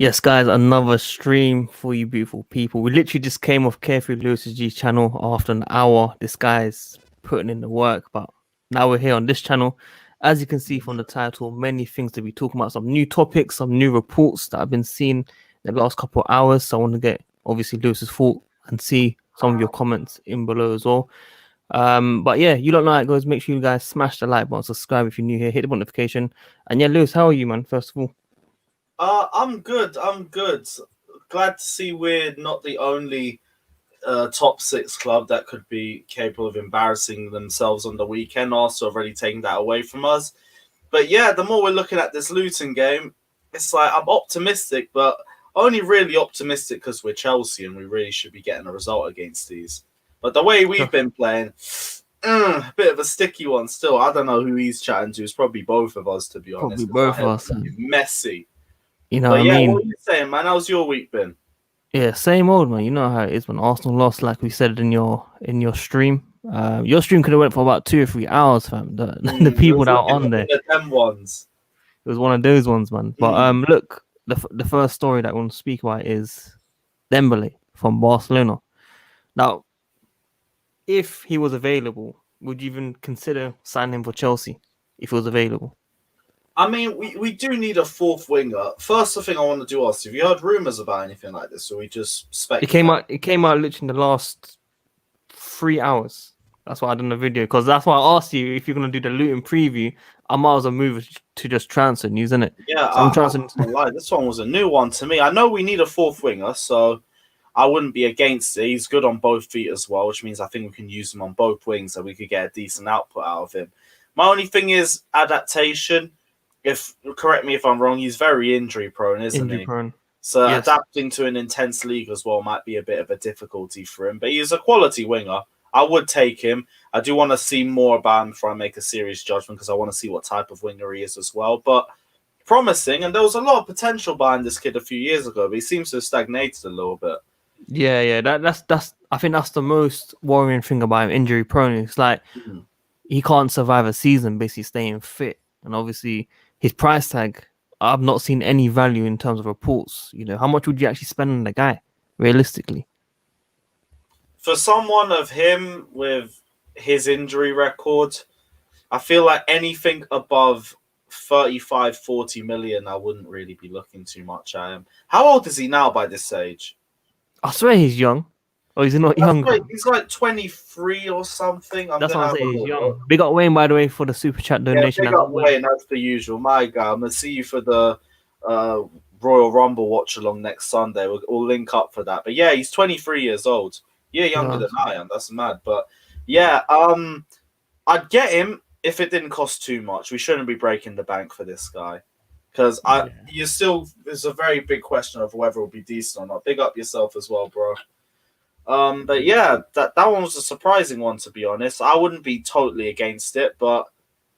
Yes, guys, another stream for you beautiful people. We literally just came off carefreelewis's G channel after an hour. This guy's putting in the work, but now we're here on this channel. As you can see from the title, many things to be talking about, some new topics, some new reports that I've been seeing in the last couple of hours. So I want to get obviously Lewis's thought and see some of your comments in below as well. But yeah, you don't know how it goes. Make sure you guys smash the like button, subscribe if you're new here, hit the notification. And yeah, Lewis, how are you, man? First of all. I'm good. Glad to see we're not the only top six club that could be capable of embarrassing themselves on the weekend. Also, already taking that away from us. But yeah, the more we're looking at this Luton game, it's like I'm optimistic, but only really optimistic because we're Chelsea and we really should be getting a result against these. But the way we've been playing, a bit of a sticky one still. I don't know who he's chatting to. It's probably both of us, to be honest. Probably both of us. Messy. You know but what I mean? What are you saying, man? How's your week been? Yeah, same old, man. You know how it is when Arsenal lost, like we said in your stream. Your stream could have went for about 2 or 3 hours, fam. The people that are on there. Them ones. It was one of those ones, man. But look, the first story that I want to speak about is Dembele from Barcelona. Now, if he was available, would you even consider signing him for Chelsea if he was available? I mean, we do need a fourth winger. First thing I want to do is, have you heard rumours about anything like this, or we just speculate? It came out literally in the last 3 hours. That's why I done the video, because that's why I asked you if you're gonna do the Luton preview. I might as well move to just transfer news, isn't it? Yeah, so I'm transferring. This one was a new one to me. I know we need a fourth winger, so I wouldn't be against it. He's good on both feet as well, which means I think we can use him on both wings, so we could get a decent output out of him. My only thing is adaptation. Correct me if I'm wrong, he's very injury prone, isn't he? So yes. Adapting to an intense league as well might be a bit of a difficulty for him. But he's a quality winger. I would take him. I do want to see more about him before I make a serious judgment, because I want to see what type of winger he is as well. But promising, and there was a lot of potential behind this kid a few years ago, but he seems to have stagnated a little bit. Yeah. That's I think that's the most worrying thing about him, injury prone. It's like he can't survive a season basically staying fit, and obviously his price tag, I've not seen any value in terms of reports. You know, how much would you actually spend on the guy, realistically? For someone of him with his injury record, I feel like anything above 35, 40 million, I wouldn't really be looking too much at him. How old is he now by this age? I swear he's young. Or is he not young? He's like 23 or something. That's what I'm saying. He's young. Big up Wayne, by the way, for the super chat donation. Big up Wayne, as per usual. My guy, I'm gonna see you for the Royal Rumble watch along next Sunday. We'll link up for that. But yeah, he's 23 years old. Yeah, younger than I am. That's mad. But yeah, I'd get him if it didn't cost too much. We shouldn't be breaking the bank for this guy, because there's a very big question of whether it'll be decent or not. Big up yourself as well, bro. But yeah, that one was a surprising one, to be honest. I wouldn't be totally against it, but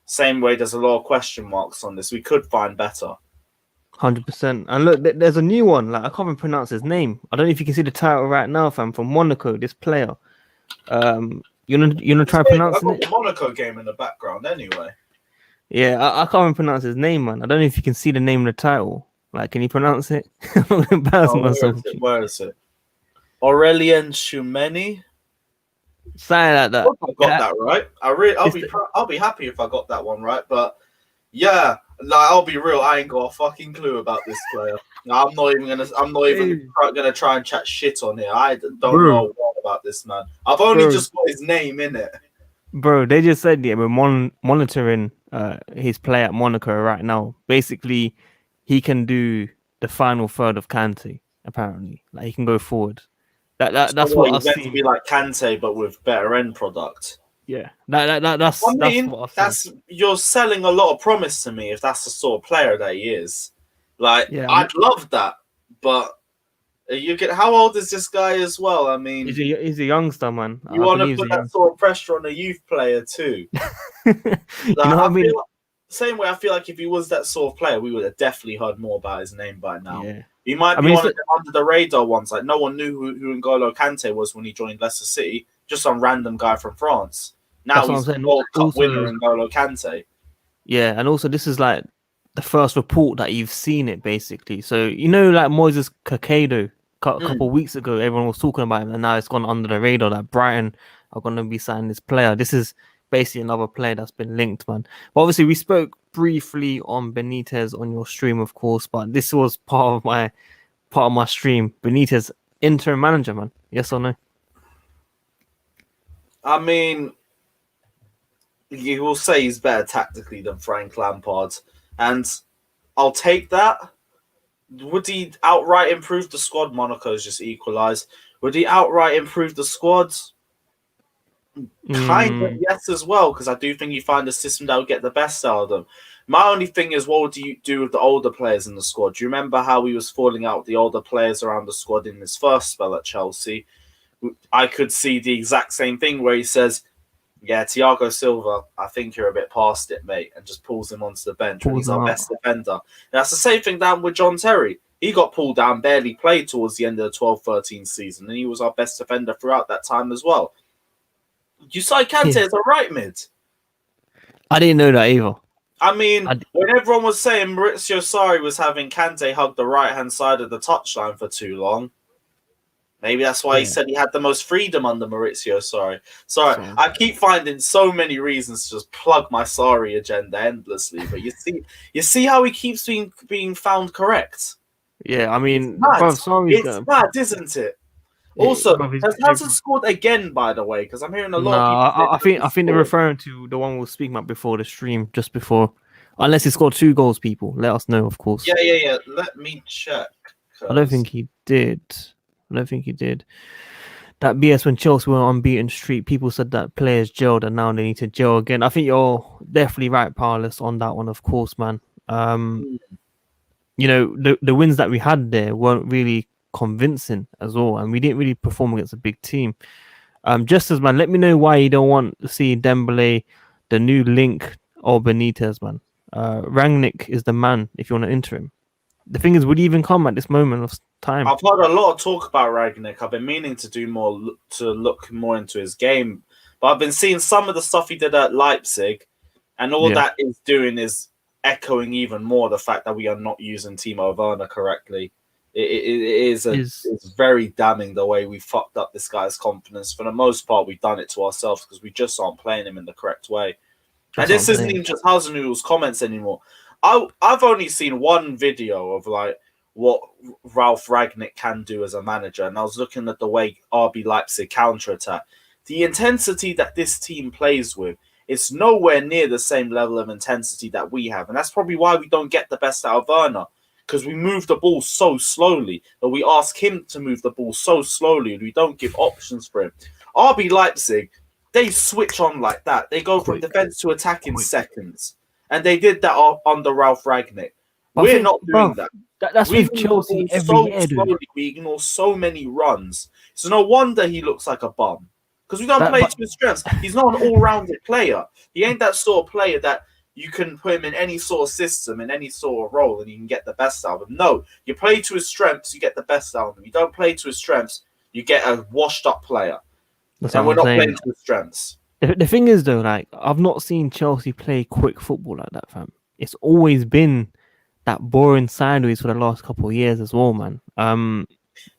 same way, there's a lot of question marks on this. We could find better. 100%. And look, there's a new one. Like, I can't even pronounce his name. I don't know if you can see the title right now, fam. From Monaco, this player. You wanna try pronouncing it? I've got the Monaco game in the background, anyway. Yeah, I can't even pronounce his name, man. I don't know if you can see the name of the title. Like, can you pronounce it? I'm gonna embarrass myself. Where is it? Aurelien Tchouameni. Something like that. I got that right. I'll be happy if I got that one right. But yeah, like, I'll be real. I ain't got a fucking clue about this player. I'm not even gonna try and chat shit on here. I don't know what about this man. I've only just got his name in it. Bro, they just said we're monitoring his play at Monaco right now. Basically, he can do the final third of Kante. Apparently, like, he can go forward. That's what he's meant to be like Kante, but with better end product. Yeah, that's you're selling a lot of promise to me if that's the sort of player that he is. Like, yeah, I'd love that, but how old is this guy as well? I mean, he's a youngster, man. You want to put that sort of pressure on a youth player too. Same way, I feel like if he was that sort of player, we would have definitely heard more about his name by now. Yeah. He might be one of the under the radar ones. Like, no one knew who N'Golo Kante was when he joined Leicester City. Just some random guy from France. Now he's a World Cup winner, N'Golo Kante. Yeah, and also this is like the first report that you've seen it, basically. So like Moises Caicedo, a couple of weeks ago, everyone was talking about him, and now it's gone under the radar that Brighton are going to be signing this player. This is basically another player that's been linked, man. But obviously, we spoke briefly on Benitez on your stream, of course, but this was part of my stream. Benitez, interim manager, man. Yes or no? I mean, you will say he's better tactically than Frank Lampard, and I'll take that. Would he outright improve the squad? Monaco's just equalised. Would he outright improve the squad? Kind of, yes, as well, because I do think you find a system that will get the best out of them. My only thing is, what would you do with the older players in the squad? Do you remember how he was falling out with the older players around the squad in his first spell at Chelsea? I could see the exact same thing where he says, yeah, Thiago Silva, I think you're a bit past it, mate, and just pulls him onto the bench when he's our best defender. And that's the same thing down with John Terry. He got pulled down, barely played towards the end of the 12-13 season, and he was our best defender throughout that time as well. You say Kante as a right mid? I didn't know that either. I mean, when everyone was saying Maurizio Sarri was having Kante hug the right-hand side of the touchline for too long, maybe that's why he said he had the most freedom under Maurizio Sarri. Sorry, I keep finding so many reasons to just plug my Sarri agenda endlessly, but you see how he keeps being found correct. Yeah, I mean, it's mad, isn't it? Also, has Hudson scored again, by the way? Because I'm hearing a lot of people. I think they're referring to the one we were speaking about before the stream, just before. Unless he scored 2 goals, people. Let us know, of course. Yeah. Let me check. I don't think he did. That BS when Chelsea were on unbeaten streak, people said that players gelled and now they need to gel again. I think you're definitely right, Powerless, on that one, of course, man. The wins that we had there weren't really convincing as well, and we didn't really perform against a big team. Just as, man, let me know why you don't want to see Dembele, the new link, or Benitez, man. Rangnick is the man if you want to enter him. The thing is, would he even come at this moment of time? I've heard a lot of talk about Rangnick. I've been meaning to do more, to look more into his game, but I've been seeing some of the stuff he did at Leipzig, and all that is doing is echoing even more the fact that we are not using Timo Werner correctly. It's very damning the way we fucked up this guy's confidence. For the most part, we've done it to ourselves because we just aren't playing him in the correct way. And this isn't even just Hasenhutl's comments anymore. I've only seen one video of like what Ralf Rangnick can do as a manager, and I was looking at the way RB Leipzig counterattack. The intensity that this team plays with, it's nowhere near the same level of intensity that we have, and that's probably why we don't get the best out of Werner. Because we move the ball so slowly, that we ask him to move the ball so slowly, and we don't give options for him. RB Leipzig, they switch on like that. They go from defense to attack in seconds. And they did that under Ralf Rangnick. We're not doing that. That's with Chelsea every year, slowly. We ignore so many runs. So no wonder he looks like a bum. Because we don't play to his strengths. He's not an all-rounded player. He ain't that sort of player that you can put him in any sort of system, in any sort of role, and you can get the best out of him. No, you play to his strengths, you get the best out of him. You don't play to his strengths, you get a washed-up player. And we're not playing to his strengths. The thing is, though, like, I've not seen Chelsea play quick football like that, fam. It's always been that boring sideways for the last couple of years as well, man.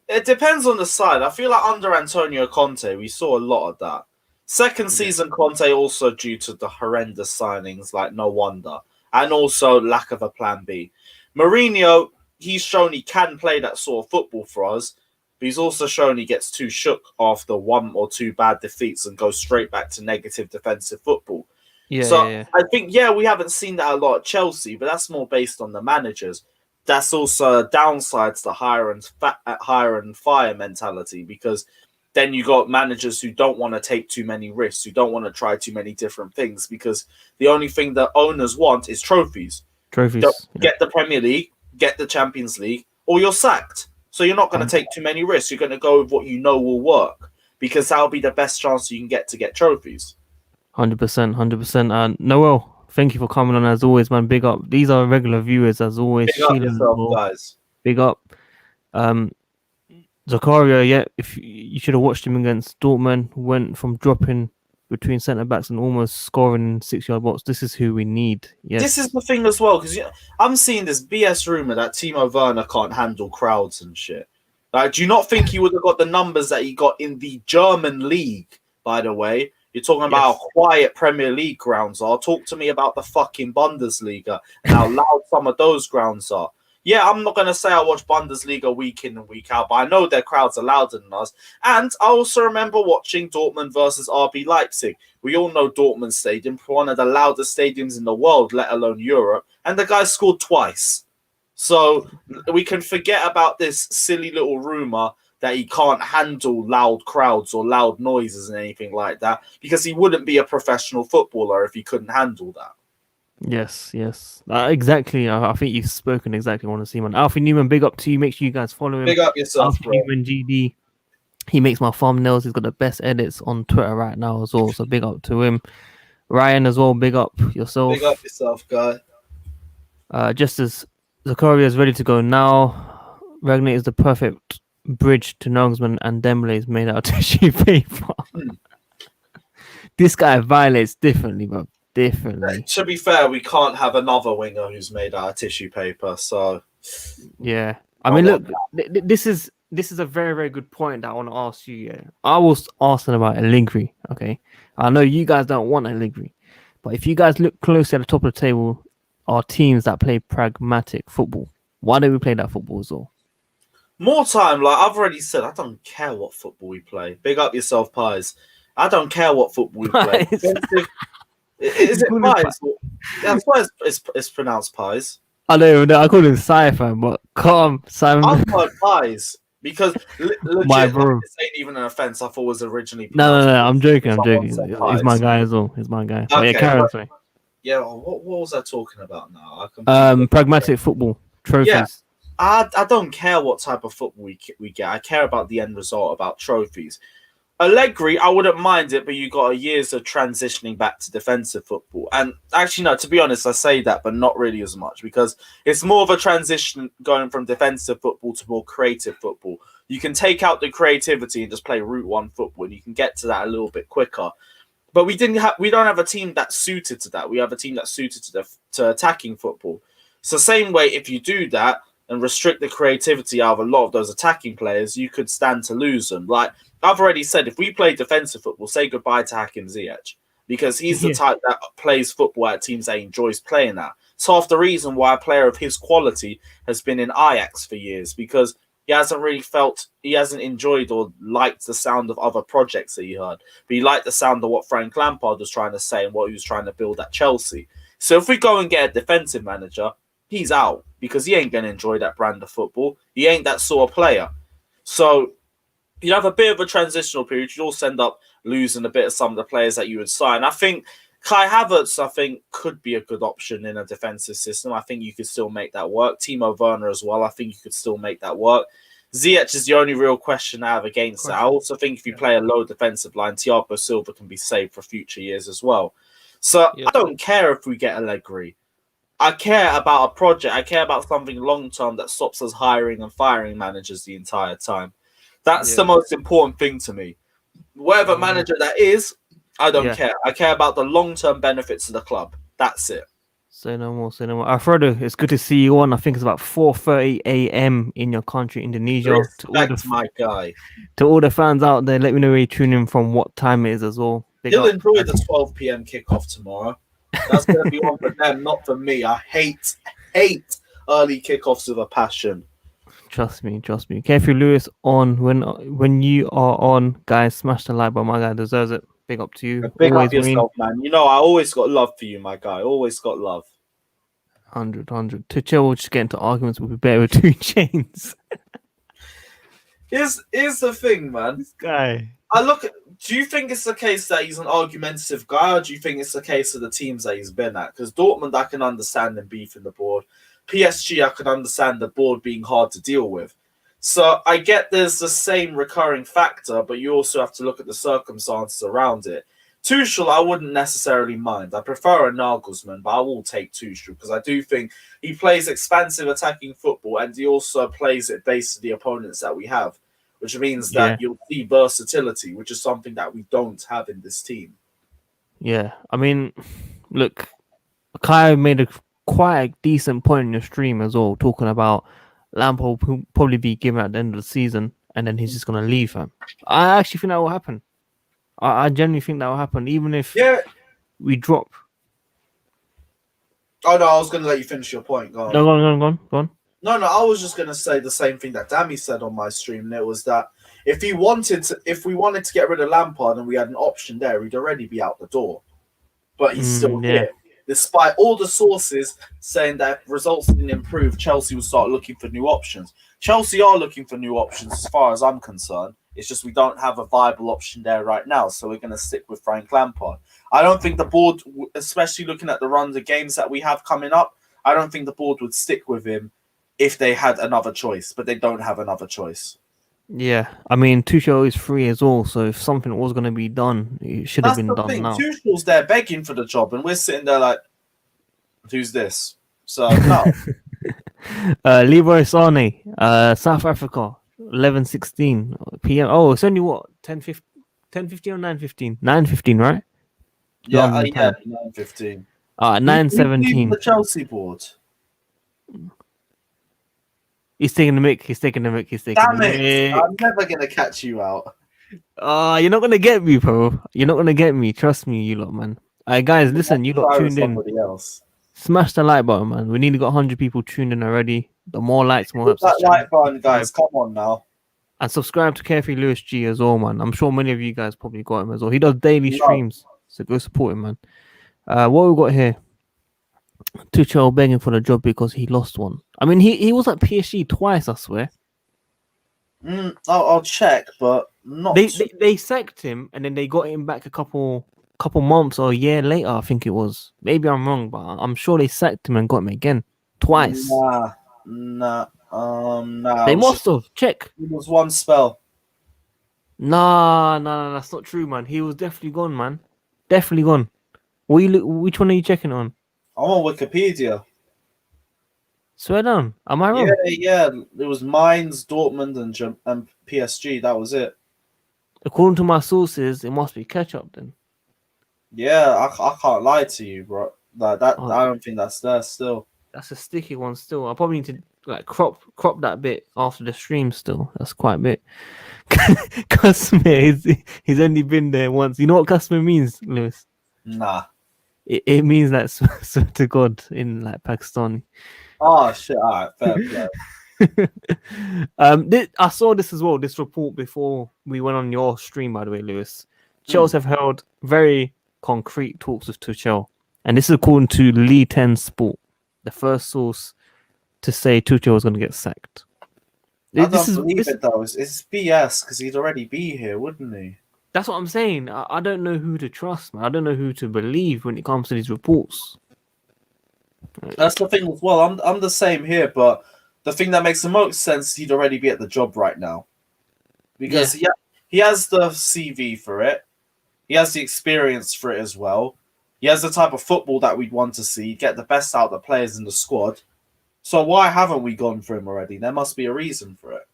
It depends on the side. I feel like under Antonio Conte, we saw a lot of that. Second season Conte also due to the horrendous signings, like no wonder. And also lack of a plan B. Mourinho, he's shown he can play that sort of football for us, but he's also shown he gets too shook after 1 or 2 bad defeats and goes straight back to negative defensive football. I think, we haven't seen that a lot at Chelsea, but that's more based on the managers. That's also a downside to the hire and fire mentality, because then you got managers who don't want to take too many risks, who don't want to try too many different things, because the only thing that owners want is trophies. Get the Premier League, get the Champions League, or you're sacked. So you're not going to take too many risks. You're going to go with what you know will work, because that'll be the best chance you can get to get trophies. 100%. Noel, thank you for coming on as always, man. Big up. These are regular viewers as always. Big up yourself, guys. Big up. Zakaria, if you should have watched him against Dortmund, went from dropping between centre backs and almost scoring 6-yard box. This is who we need. Yes. This is the thing as well, because I'm seeing this BS rumor that Timo Werner can't handle crowds and shit. Like, do you not think he would have got the numbers that he got in the German league? By the way, you're talking about how quiet Premier League grounds are. Talk to me about the fucking Bundesliga and how loud some of those grounds are. Yeah, I'm not going to say I watch Bundesliga week in and week out, but I know their crowds are louder than us. And I also remember watching Dortmund versus RB Leipzig. We all know Dortmund Stadium, one of the loudest stadiums in the world, let alone Europe. And the guy scored twice. So we can forget about this silly little rumor that he can't handle loud crowds or loud noises and anything like that, because he wouldn't be a professional footballer if he couldn't handle that. Yes. Exactly. I think you've spoken exactly what I want to see, man. Alfie Newman, big up to you. Make sure you guys follow him. Big up yourself, Alfie Newman GD. He makes my thumbnails. He's got the best edits on Twitter right now as well. So big up to him. Ryan as well. Big up yourself. Big up yourself, guy. Just as Zakaria is ready to go now, Ragnar is the perfect bridge to Naglesmann, and Dembele is made out of tissue paper. This guy violates differently, bro. Differently. To be fair, we can't have another winger who's made out of tissue paper. So yeah, I mean, look, this is a very, very good point that I want to ask you. Yeah, I was asking about Allegri. Okay, I know you guys don't want Allegri, but if you guys look closely at the top of the table, are teams that play pragmatic football. Why don't we play that football as well? More time, like I've already said, I don't care what football we play. Big up yourself, Pies. I don't care what football we play. Is it Pies? That's why it's pronounced Pies. I don't even know. I call him Sci-Fi, but calm, Simon. I've heard Pies because legit, My bro. this ain't even an offense. I thought it was originally. No. I'm joking. He's my guy as well. He's my guy. Okay, yeah, carry on, sorry. Yeah, what was I talking about now? Pragmatic football trophies. Yeah. I don't care what type of football we get. I care about the end result, about trophies. Allegri, I wouldn't mind it, but you got years of transitioning back to defensive football. And actually, no, to be honest, I say that, but not really as much, because it's more of a transition going from defensive football to more creative football. You can take out the creativity and just play Route 1 football, and you can get to that a little bit quicker. But we don't have a team that's suited to that. We have a team that's suited to attacking football. So same way, if you do that and restrict the creativity out of a lot of those attacking players, you could stand to lose them. Like I've already said, if we play defensive football, say goodbye to Hakim Ziyech, because he's the type that plays football at teams that he enjoys playing at. It's half the reason why a player of his quality has been in Ajax for years, because he hasn't enjoyed or liked the sound of other projects that he heard, but he liked the sound of what Frank Lampard was trying to say and what he was trying to build at Chelsea. So if we go and get a defensive manager, he's out, because he ain't going to enjoy that brand of football. He ain't that sort of player. So you have a bit of a transitional period. You also end up losing a bit of some of the players that you would sign. I think Kai Havertz, could be a good option in a defensive system. I think you could still make that work. Timo Werner as well. I think you could still make that work. Ziyech is the only real question I have against that. I also think if you play a low defensive line, Thiago Silva can be saved for future years as well. So I don't care if we get Allegri. I care about a project. I care about something long-term that stops us hiring and firing managers the entire time. That's the most important thing to me. Whatever manager that is, I don't care. I care about the long-term benefits of the club. That's it. Say no more. Alfredo, it's good to see you on. I think it's about 4:30 a.m. in your country, Indonesia. Respect, my guy. To all the fans out there, let me know where you tune in from, what time it is as well. He'll enjoy the 12 p.m. kickoff tomorrow. That's going to be one for them, not for me. I hate early kickoffs with a passion. Trust me. carefreelewis on when you are on, guys. Smash the like button. My guy deserves it. Big up to you. Big up yourself, man. You know I always got love for you, my guy. Always got love. 100. Tuchel will just get into arguments with better with 2 chains. Here's the thing, man. This guy. Do you think it's the case that he's an argumentative guy, or do you think it's the case of the teams that he's been at? Because Dortmund, I can understand them beefing the board. PSG, I can understand the board being hard to deal with. So I get there's the same recurring factor, but you also have to look at the circumstances around it. Tuchel, I wouldn't necessarily mind. I prefer a Nagelsmann, but I will take Tuchel because I do think he plays expansive attacking football, and he also plays it based on the opponents that we have, which means that you'll see versatility, which is something that we don't have in this team. Yeah, I mean, look, Kai made a quite decent point in your stream as well, talking about Lampard will probably be given at the end of the season, and then he's just gonna leave him. I actually think that will happen. I genuinely think that will happen, even if Yeah. we drop. Oh no, I was going to let you finish your point. Go on. No, go on. No, I was just going to say the same thing that Dammy said on my stream. And it was that if we wanted to get rid of Lampard and we had an option there, he'd already be out the door. But he's still here. Despite all the sources saying that if results didn't improve, Chelsea will start looking for new options. Chelsea are looking for new options as far as I'm concerned. It's just we don't have a viable option there right now, so we're going to stick with Frank Lampard. I don't think the board, especially looking at the runs of games that we have coming up, I don't think the board would stick with him if they had another choice, but they don't have another choice. Yeah, I mean, Tuchel is free as well, so if something was going to be done, it should have been done now. Tuchel's there begging for the job, and we're sitting there like, who's this? So, no. Leroy Sane, South Africa, 11:16 p.m. Oh, it's only what, 10:15 or 9:15? 9:15, right? Yeah, 9:15. 9:17. The Chelsea board. He's taking the mic. Damn it! I'm never gonna catch you out. You're not gonna get me, bro. You're not gonna get me. Trust me, you lot, man. Guys, listen, you lot tuned in. Else. Smash the like button, man. We nearly got 100 people tuned in already. The more likes, more helps. That like button, guys. Come on now. And subscribe to Carefree Lewis G as well, man. I'm sure many of you guys probably got him as well. He does daily streams, so go support him, man. What we got here? Tuchel begging for the job because he lost one. I mean, he was at PSG twice, I swear. I'll check, but not. They sacked him and then they got him back a couple months or a year later, I think it was. Maybe I'm wrong, but I'm sure they sacked him and got him again twice. Nah. They must have. Check. It was one spell. Nah, that's not true, man. He was definitely gone, man. Definitely gone. Which one are you checking on? I'm on Wikipedia. Swear down. Am I wrong? Yeah. It was Mainz, Dortmund, and PSG. That was it. According to my sources, it must be ketchup then. Yeah, I can't lie to you, bro. I don't think that's there still. That's a sticky one still. I probably need to crop that bit after the stream still. That's quite a bit. Customer, he's only been there once. You know what customer means, Lewis? Nah. It means that swear to God in Pakistani. Oh shit! All right, fair play. I saw this as well. This report before we went on your stream, by the way, Lewis. Chelsea have held very concrete talks with Tuchel, and this is according to Lee 10 Sport, the first source to say Tuchel was going to get sacked. I don't believe it though. It's BS because he'd already be here, wouldn't he? That's what I'm saying. I don't know who to trust, man. I don't know who to believe when it comes to these reports. That's the thing as well. I'm the same here, but the thing that makes the most sense is he'd already be at the job right now. Because he has the CV for it. He has the experience for it as well. He has the type of football that we'd want to see, get the best out of the players in the squad. So why haven't we gone for him already? There must be a reason for it.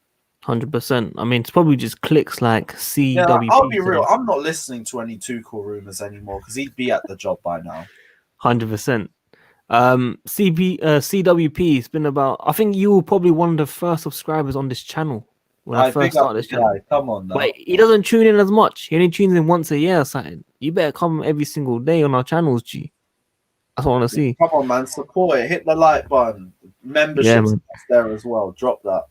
100%. I mean, it's probably just clicks like CWP. Yeah, I'll be real. I'm not listening to any Tuchel rumors anymore because he'd be at the job by now. 100%. CWP, it's been about, I think you were probably one of the first subscribers on this channel when I first started this channel. Come on now. But he doesn't tune in as much. He only tunes in once a year or something. You better come every single day on our channels, G. That's what I want to see. Come on, man. Support it. Hit the like button. Membership's there as well. Drop that.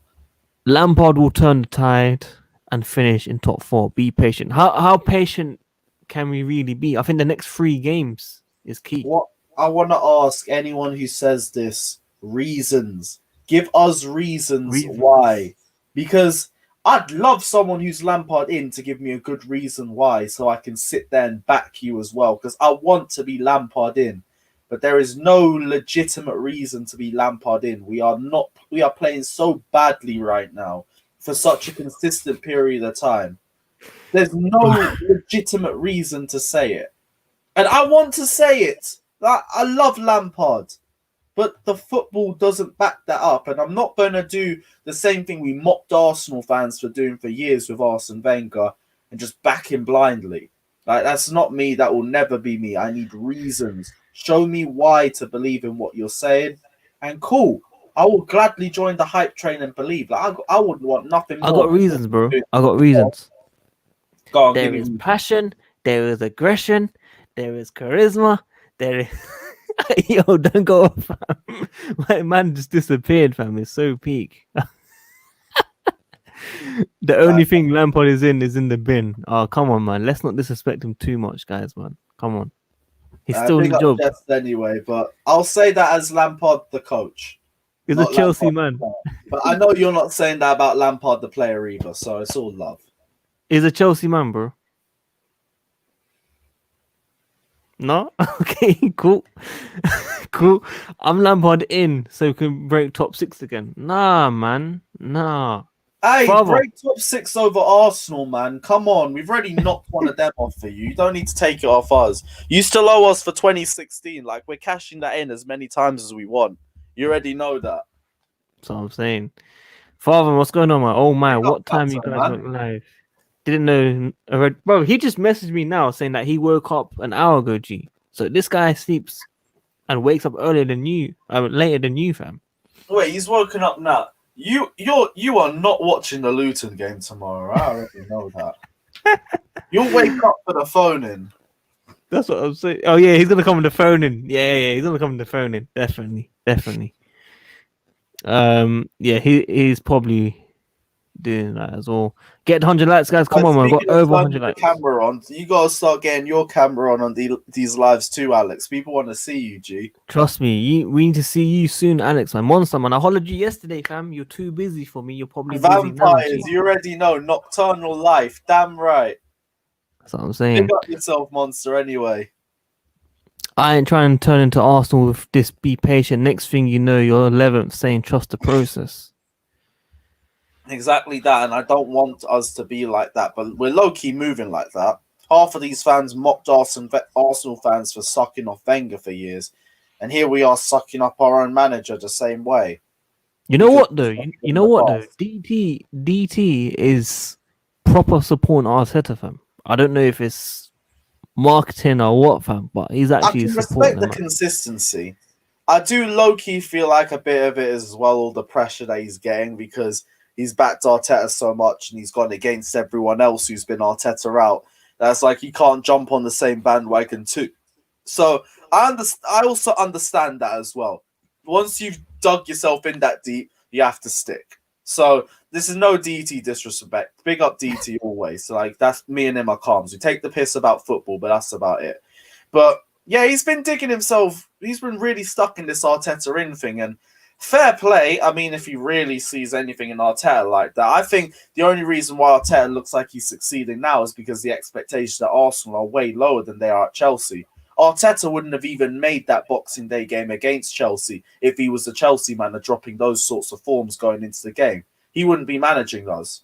Lampard will turn the tide and finish in top 4. Be patient. How patient can we really be? I think the next 3 games is key. What I want to ask anyone who says this, reasons. Give us reasons why. Because I'd love someone who's Lampard in to give me a good reason why so I can sit there and back you as well. Because I want to be Lampard in. But there is no legitimate reason to be Lampard in. We are playing so badly right now for such a consistent period of time. There's no legitimate reason to say it. And I want to say it. I love Lampard. But the football doesn't back that up. And I'm not going to do the same thing we mocked Arsenal fans for doing for years with Arsene Wenger and just back him blindly. Like, that's not me. That will never be me. I need reasons. Show me why to believe in what you're saying. And cool. I will gladly join the hype train and believe. Like, I wouldn't want nothing more. I got reasons, bro. I got reasons. Go on, there is passion. There is aggression. There is charisma. There is... Yo, don't go off, fam. My man just disappeared, fam. It's so peak. The only thing Lampard is in the bin. Oh, come on, man. Let's not disrespect him too much, guys, man. Come on. He's still in the job. Anyway, but I'll say that as Lampard, the coach. He's a Chelsea man. But I know you're not saying that about Lampard, the player, either, so it's all love. He's a Chelsea man, bro. No? Okay, cool. Cool. I'm Lampard in so we can break top 6 again. Nah, man. Nah. Hey, break top 6 over Arsenal, man. Come on. We've already knocked one of them off for you. You don't need to take it off us. You still owe us for 2016. Like, we're cashing that in as many times as we want. You already know that. That's what I'm saying. Father, what's going on, man? Oh, man. What time you guys went live? Didn't know. Bro, he just messaged me now saying that he woke up an hour ago, G. So this guy sleeps and wakes up earlier than you, later than you, fam. Wait, he's woken up now. You are not watching the Luton game tomorrow. I already know that. You'll wake up for the phone in. That's what I'm saying. Oh yeah, he's gonna come with the phone in. Yeah, he's gonna come with the phone in. Definitely. Yeah, he's probably doing that as well. Get 100 likes, guys. Come on, man. Got over 100 likes. Camera on. You gotta start getting your camera on these lives too, Alex. People want to see you, G. Trust me, we need to see you soon, Alex, man. Monster, man. I hollered you yesterday, fam. You're too busy for me. You're probably vampires. Busy now, you already know nocturnal life. Damn right. That's what I'm saying. Pick up yourself, monster. Anyway. I ain't trying to turn into Arsenal with this. Be patient. Next thing you know, you're 11th, saying trust the process. Exactly that, and I don't want us to be like that, but we're low-key moving like that. Half of these fans mocked Arsenal fans for sucking off Wenger for years, and here we are sucking up our own manager the same way. You know what, though? You know what, though? DT is proper support Arteta, fam. I don't know if it's marketing or what, fam, but he's actually supporting. I can respect the consistency. I do low-key feel like a bit of it is as well all the pressure that he's getting because he's backed Arteta so much and he's gone against everyone else who's been Arteta out. That's like he can't jump on the same bandwagon too. So I also understand that as well. Once you've dug yourself in that deep, you have to stick. So this is no DT disrespect. Big up DT always. So like that's me and him are calms. We take the piss about football, but that's about it. But yeah, he's been digging himself. He's been really stuck in this Arteta in thing and fair play. I mean, if he really sees anything in Arteta like that, I think the only reason why Arteta looks like he's succeeding now is because the expectations at Arsenal are way lower than they are at Chelsea. Arteta wouldn't have even made that Boxing Day game against Chelsea if he was the Chelsea manager dropping those sorts of forms going into the game. He wouldn't be managing those.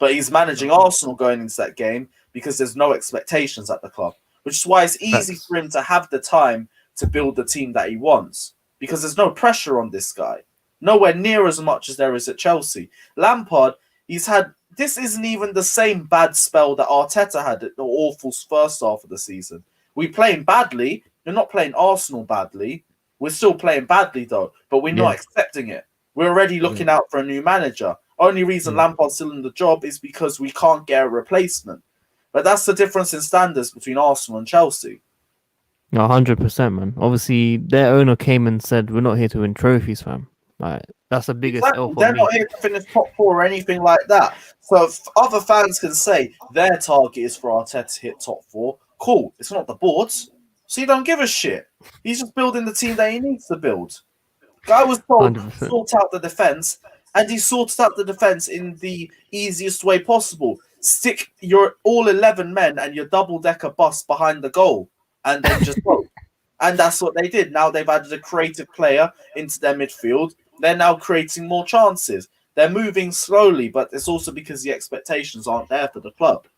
But he's managing Arsenal going into that game because there's no expectations at the club, which is why it's easy for him to have the time to build the team that he wants. Because there's no pressure on this guy. Nowhere near as much as there is at Chelsea. Lampard, this isn't even the same bad spell that Arteta had at the awful first half of the season. We're playing badly. We're not playing Arsenal badly. We're still playing badly, though. But we're not accepting it. We're already looking out for a new manager. Only reason Lampard's still in the job is because we can't get a replacement. But that's the difference in standards between Arsenal and Chelsea. 100%, man. Obviously, their owner came and said, "We're not here to win trophies, fam." Like that's the biggest L for They're me. not here to finish top 4 or anything like that. So if other fans can say their target is for Arteta to hit top 4, cool. It's not the boards, so you don't give a shit. He's just building the team that he needs to build. Guy was told 100%. Sort out the defense, and he sorted out the defense in the easiest way possible. Stick your all 11 men and your double-decker bus behind the goal. And then just go. And that's what they did. Now they've added a creative player into their midfield. They're now creating more chances. They're moving slowly, but it's also because the expectations aren't there for the club.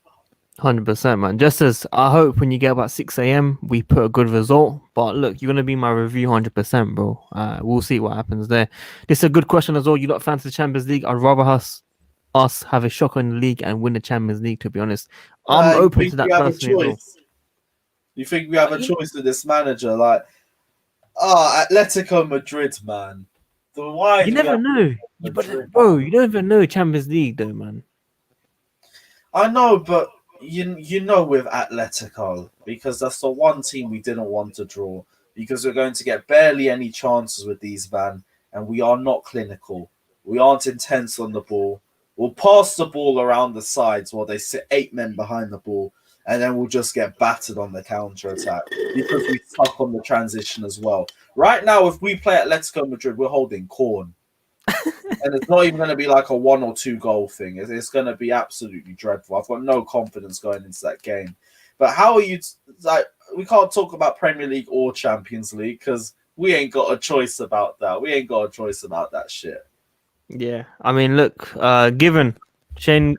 100%, man. Just as I hope when you get about 6 a.m. we put a good result. But look, you're gonna be my review 100%, bro. We'll see what happens there. This is a good question as well. You lot fancy the Champions League? I'd rather us have a shocker in the league and win the Champions League. To be honest, I'm open to that personally. You think we have a choice with this manager? Like, Atletico Madrid, man. Why You do we never have know. Madrid? But bro, you don't even know Champions League though, man. I know, but you know with Atletico, because that's the one team we didn't want to draw, because we're going to get barely any chances with these man, and we are not clinical. We aren't intense on the ball. We'll pass the ball around the sides while they sit 8 men behind the ball, and then we'll just get battered on the counter attack because we suck on the transition as well. Right now, if we play Atletico Madrid, we're holding corn. And it's not even going to be like a 1 or 2 goal thing. It's going to be absolutely dreadful. I've got no confidence going into that game. But how are you like? We can't talk about Premier League or Champions League because we ain't got a choice about that. We ain't got a choice about that shit. Yeah, I mean, look, Given, Shay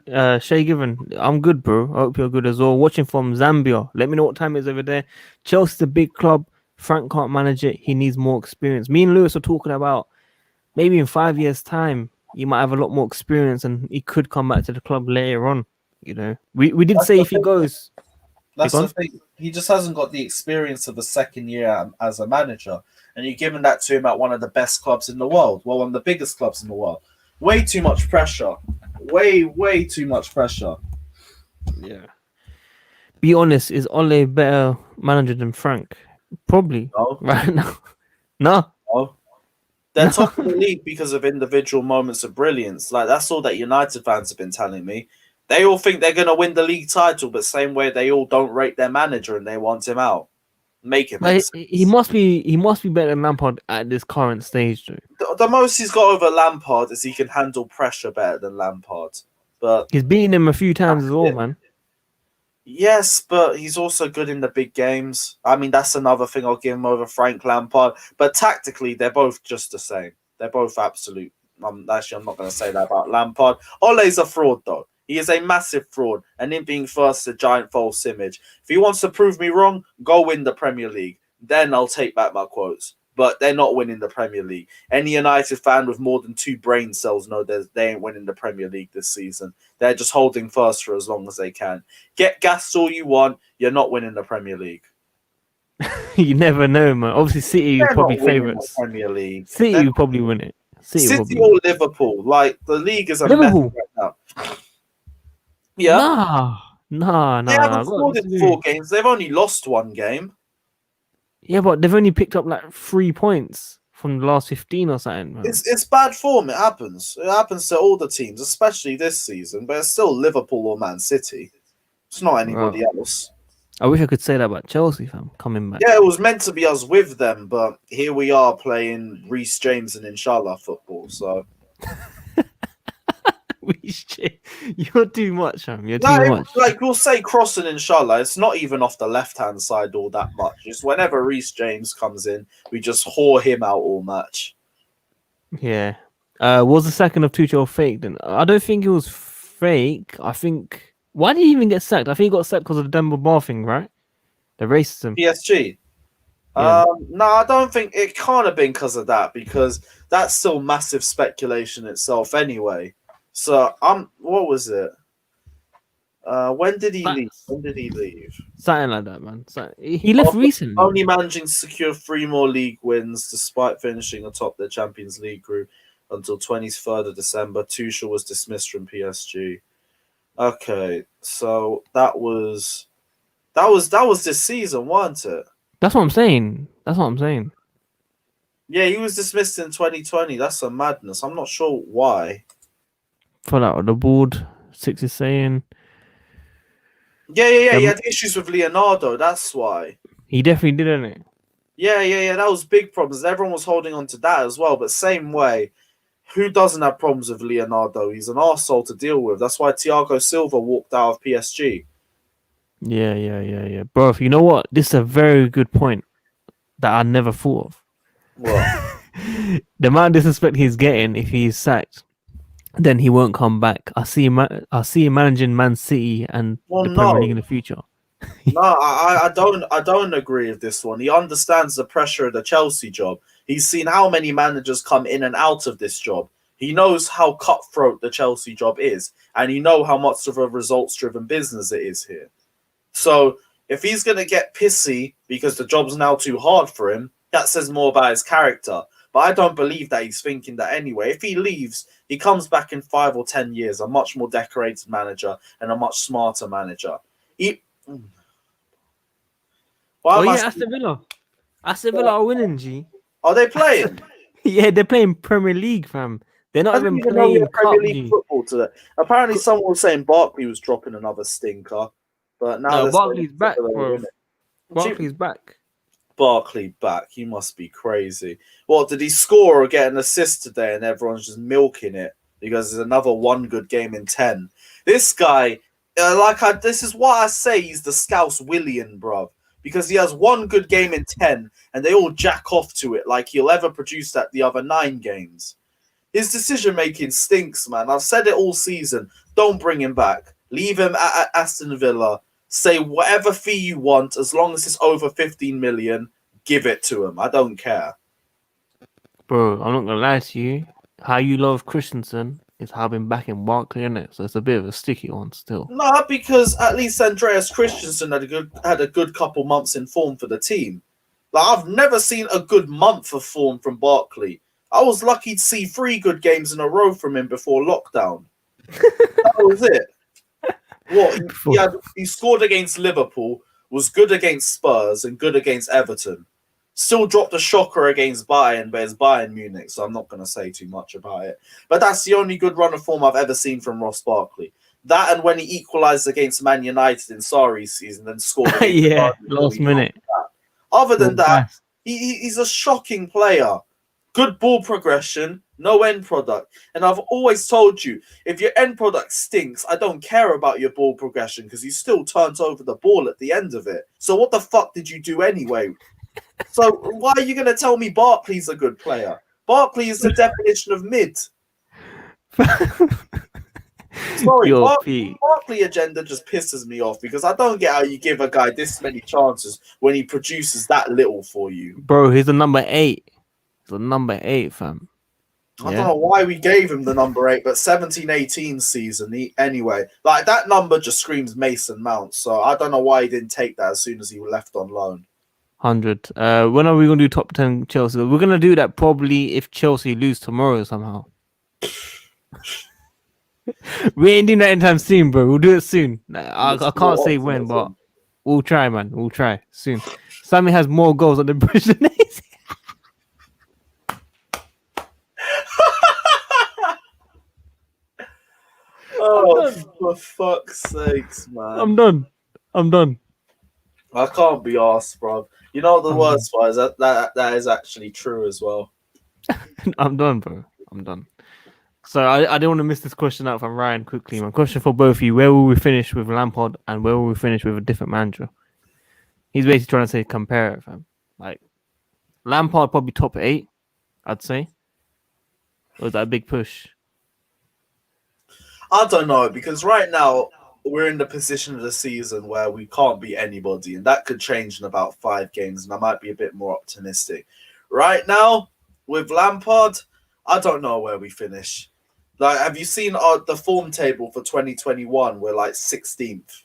Given, I'm good, bro. I hope you're good as well. Watching from Zambia. Let me know what time it is over there. Chelsea's a big club. Frank can't manage it. He needs more experience. Me and Lewis are talking about maybe in 5 years' time, he might have a lot more experience and he could come back to the club later on. You know, we did say if he goes. That's the thing. He just hasn't got the experience of a second year as a manager. And you're giving that to him at one of the best clubs in the world. Well, one of the biggest clubs in the world. Way too much pressure. Way too much pressure. Yeah. Be honest, is Ole a better manager than Frank? Probably. No. Right now. No. No. They're top of the league because of individual moments of brilliance. Like, that's all that United fans have been telling me. They all think they're going to win the league title, but same way they all don't rate their manager and they want him out. Make him. He must be better than Lampard at this current stage, though. The most he's got over Lampard is he can handle pressure better than Lampard. But he's beaten him a few times as well, man. Yes, but he's also good in the big games. I mean, that's another thing I'll give him over Frank Lampard. But tactically, they're both just the same. They're both absolute. Actually, I'm not going to say that about Lampard. Ole's a fraud, though. He is a massive fraud, and him being first, a giant false image. If he wants to prove me wrong, go win the Premier League. Then I'll take back my quotes. But they're not winning the Premier League. Any United fan with more than 2 brain cells know that they ain't winning the Premier League this season. They're just holding first for as long as they can. Get gassed all you want, you're not winning the Premier League. You never know, man. Obviously, City are probably favourites. Premier League. City will probably win it. City or Liverpool. Like, the league is a mess right now. Yeah. Nah. They haven't scored in 4 games. They've only lost 1 game. Yeah, but they've only picked up like 3 points from the last 15 or something. Man. It's bad form. It happens. It happens to all the teams, especially this season. But it's still Liverpool or Man City. It's not anybody else. I wish I could say that about Chelsea, fam, coming back. Yeah, it was meant to be us with them, but here we are playing Reece James and Inshallah football. So. You're too much, fam. You're too much. Like, we'll say Cross and Inshallah. It's not even off the left-hand side all that much. Just whenever Reece James comes in, we just whore him out all match. Yeah. Was the second of Tuchel fake then? I don't think it was fake. I think... Why did he even get sacked? I think he got sacked because of the Demba Ba thing, right? The racism. PSG? Yeah. No, I don't think... It can't have been because of that, because that's still massive speculation itself anyway. So, what was it? When did he leave? Something like that, man. He left recently. Only managing to secure 3 more league wins despite finishing atop the Champions League group until 23rd of December. Tuchel was dismissed from PSG. Okay, so that was this season, wasn't it? That's what I'm saying. Yeah, he was dismissed in 2020. That's a madness. I'm not sure why. Fell out of the board. Six is saying. Yeah. He had issues with Leonardo. That's why. He definitely did, didn't it? Yeah. That was big problems. Everyone was holding on to that as well. But same way, who doesn't have problems with Leonardo? He's an arsehole to deal with. That's why Thiago Silva walked out of PSG. Yeah. Bro, you know what? This is a very good point that I never thought of. What? The amount of disrespect he's getting if he's sacked, then he won't come back. I see him managing Man City and the Premier League in the future. No, I don't agree with this one. He understands the pressure of the Chelsea job. He's seen how many managers come in and out of this job. He knows how cutthroat the Chelsea job is, and he knows how much of a results-driven business it is here. So If he's going to get pissy because the job's now too hard for him, that says more about his character. But I don't believe that he's thinking that anyway. If he leaves, he comes back in 5 or 10 years, a much more decorated manager and a much smarter manager. Aston Villa. Aston Villa are winning, G. Are they playing? Yeah, they're playing Premier League, fam. They're not even playing Premier Cup, League football today. Apparently, someone was saying Barkley was dropping another stinker, but now no, Barkley's back, bro. Barkley's back. Barkley back. You must be crazy. What, did he score or get an assist today and everyone's just milking it because there's another one good game in 10? This guy, this is why I say he's the Scouse Willian, bruv. Because he has one good game in 10 and they all jack off to it like he'll ever produce that the other 9 games. His decision-making stinks, man. I've said it all season. Don't bring him back. Leave him at Aston Villa. Say whatever fee you want, as long as it's over 15 million, give it to him. I don't care. Bro, I'm not going to lie to you. How you love Christensen is having back in Barkley, innit? So it's a bit of a sticky one still. No, because at least Andreas Christensen had a good couple months in form for the team. Like, I've never seen a good month of form from Barkley. I was lucky to see 3 good games in a row from him before lockdown. That was it. What? He scored against Liverpool, was good against Spurs, and good against Everton. Still dropped a shocker against Bayern, but it's Bayern Munich, so I'm not going to say too much about it. But that's the only good run of form I've ever seen from Ross Barkley. That and when he equalised against Man United in Sarri's season and scored. Last minute. Other than that, he's a shocking player. Good ball progression, no end product. And I've always told you, if your end product stinks, I don't care about your ball progression because you still turns over the ball at the end of it. So what the fuck did you do anyway? So why are you going to tell me Barkley's a good player? Barkley is the definition of mid. Sorry, Barkley agenda just pisses me off because I don't get how you give a guy this many chances when he produces that little for you. Bro, he's a number 8. He's a number 8, fam. I don't know why we gave him the number 8, but 17-18 season, anyway. Like, that number just screams Mason Mount, so I don't know why he didn't take that as soon as he left on loan. 100. When are we going to do top 10 Chelsea? We're going to do that probably if Chelsea lose tomorrow somehow. We ain't doing that anytime soon, bro. We'll do it soon. I can't say when, but we'll try, man. We'll try soon. Sammy has more goals on the bridge than AC. Oh, for fuck's sakes, man. I'm done. I can't be arsed, bro. You know what the worst part is? That is actually true as well. I'm done, bro. I'm done. So I don't want to miss this question out from Ryan quickly. My question for both of you: where will we finish with Lampard, and where will we finish with a different manager? He's basically trying to say compare it, fam. Like Lampard probably top 8, I'd say. Or is that a big push? I don't know, because right now we're in the position of the season where we can't beat anybody, and that could change in about 5 games, and I might be a bit more optimistic. Right now, with Lampard, I don't know where we finish. Like, have you seen the form table for 2021? We're like 16th.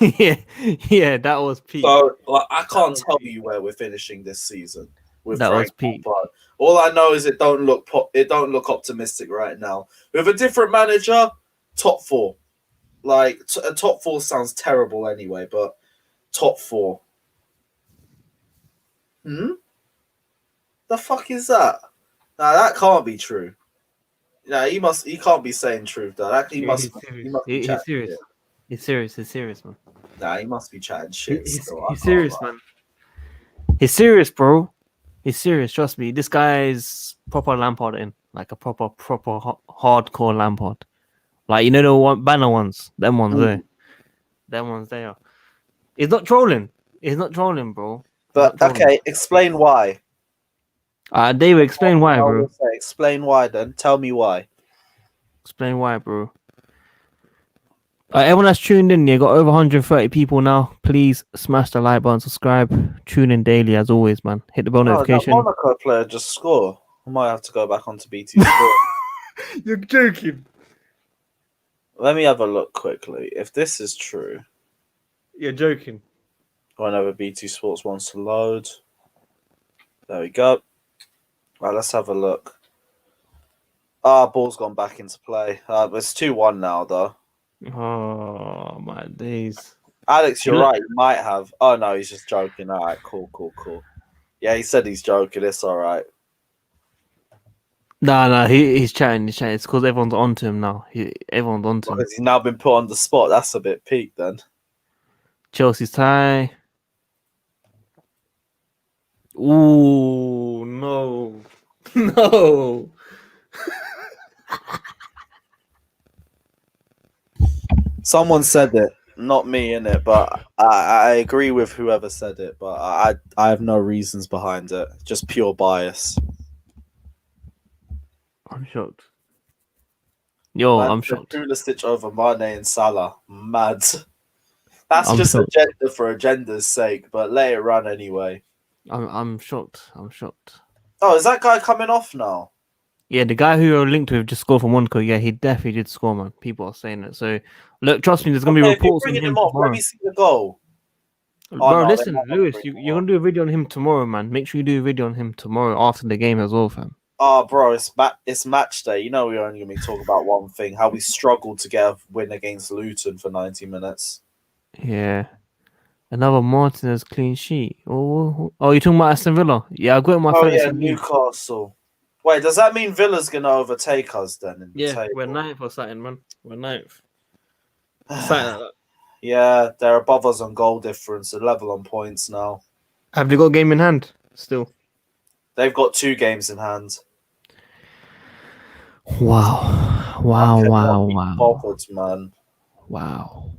yeah, that was peak. So like, I can't tell you where we're finishing this season. With that Frank was peak. Lampard. All I know is it don't look optimistic right now. With a different manager, top 4. Like top 4 sounds terrible anyway, but top 4. The fuck is that? Nah, that can't be true. Yeah, he can't be saying truth though. He's serious. He's serious, man. Nah, he must be chatting shit. He's serious, man. He's serious, bro. He's serious. Trust me. This guy's proper Lampard in, like a proper hardcore Lampard. Like, you know the banner ones, them ones there. Them ones there. He's not trolling. Bro. But okay, explain why. David, explain why, bro. Explain why then. Tell me why. Explain why, bro. Everyone that's tuned in, got over 130 people now. Please smash the like button, subscribe, tune in daily as always, man. Hit the bell notification. That Monaco player just scored. I might have to go back onto BT Sport. You're joking. Let me have a look quickly. If this is true. You're joking. Whenever BT Sports wants to load. There we go. Right, let's have a look. Ball's gone back into play. It's 2-1 now, though. Oh my days. Alex, you're right. He might have. Oh, no, he's just joking. All right, cool. Yeah, he said he's joking. It's all right. No, he's chatting. It's because everyone's onto him now. Everyone's onto him. Because he's now been put on the spot. That's a bit peak, then. Chelsea's tie. Ooh, no. No. Someone said it, not me, innit? But I agree with whoever said it. But I have no reasons behind it. Just pure bias. I'm shocked. Yo, Man, I'm shocked. Pulisic over Mane and Salah. Mad. That's just shocked. agenda for agenda's sake, but let it run anyway. I'm shocked. I'm shocked. Oh, is that guy coming off now? Yeah, the guy who you're linked with just scored for Monaco. Yeah, he definitely did score, man. People are saying it. So, look, trust me, there's going to be reports on him off, tomorrow. let me see the goal. Bro, listen, Lewis, you're going to do a video on him tomorrow, man. Make sure you do a video on him tomorrow after the game as well, fam. Oh, bro, it's match day. You know we're only going to be talking about one thing, how we struggled to get a win against Luton for 90 minutes. Yeah. Another Martinez clean sheet. Oh, you're talking about Aston Villa? Yeah, I got in my fantasy league. Newcastle. Wait, does that mean Villa's going to overtake us then? In the table? We're 9th or something, man. We're 9th. Yeah, they're above us on goal difference. They're level on points now. Have they got a game in hand still? They've got 2 games in hand. Wow. Bothered, man. Wow.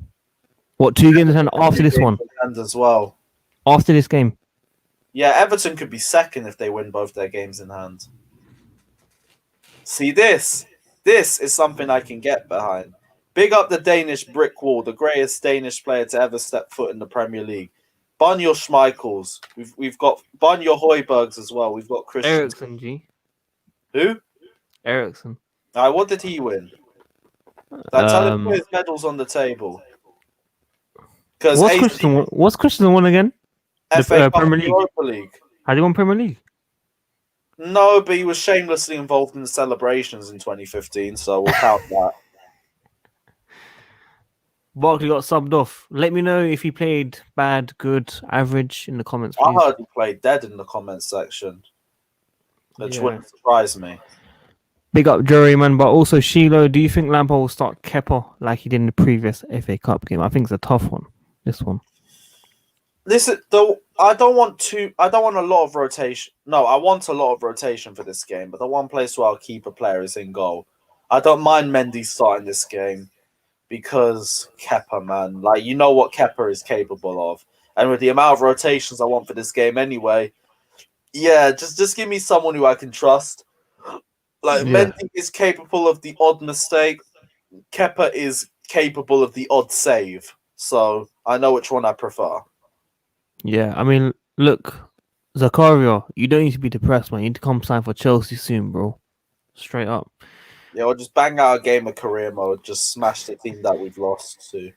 What, 2 games in hand after this one? As well. After this game? Yeah, Everton could be second if they win both their games in hand. See, this is something I can get behind. Big up the Danish brick wall, the greatest Danish player to ever step foot in the Premier League. Bunyo Schmeichels. We've got Bunyo Højbjergs as well. We've got Christian. Eriksen, G. Who? Eriksen. What did he win? Tell him to put his medals on the table. What's Christian won again? FA Premier League. Europa League. Has he won Premier League? No, but he was shamelessly involved in the celebrations in 2015, so we'll count that. Barkley got subbed off. Let me know if he played bad, good, average in the comments, please. I heard he played dead in the comments section, which wouldn't surprise me. Big up Jerry, man, but also Shiloh. Do you think Lampard will start Kepa like he did in the previous FA Cup game? I think it's a tough one. This one. Listen, though, I don't want a lot of rotation. No, I want a lot of rotation for this game, but the one place where I'll keep a player is in goal. I don't mind Mendy starting this game because Kepa, man, like, you know what Kepa is capable of, and with the amount of rotations I want for this game anyway, yeah, just give me someone who I can trust. Like, Mendy is capable of the odd mistake. Kepa is capable of the odd save. So I know which one I prefer. Yeah, I mean, look, Zakaria, you don't need to be depressed, man. You need to come sign for Chelsea soon, bro. Straight up. Yeah, we'll just bang out a game of career mode. Just smash the team that we've lost to.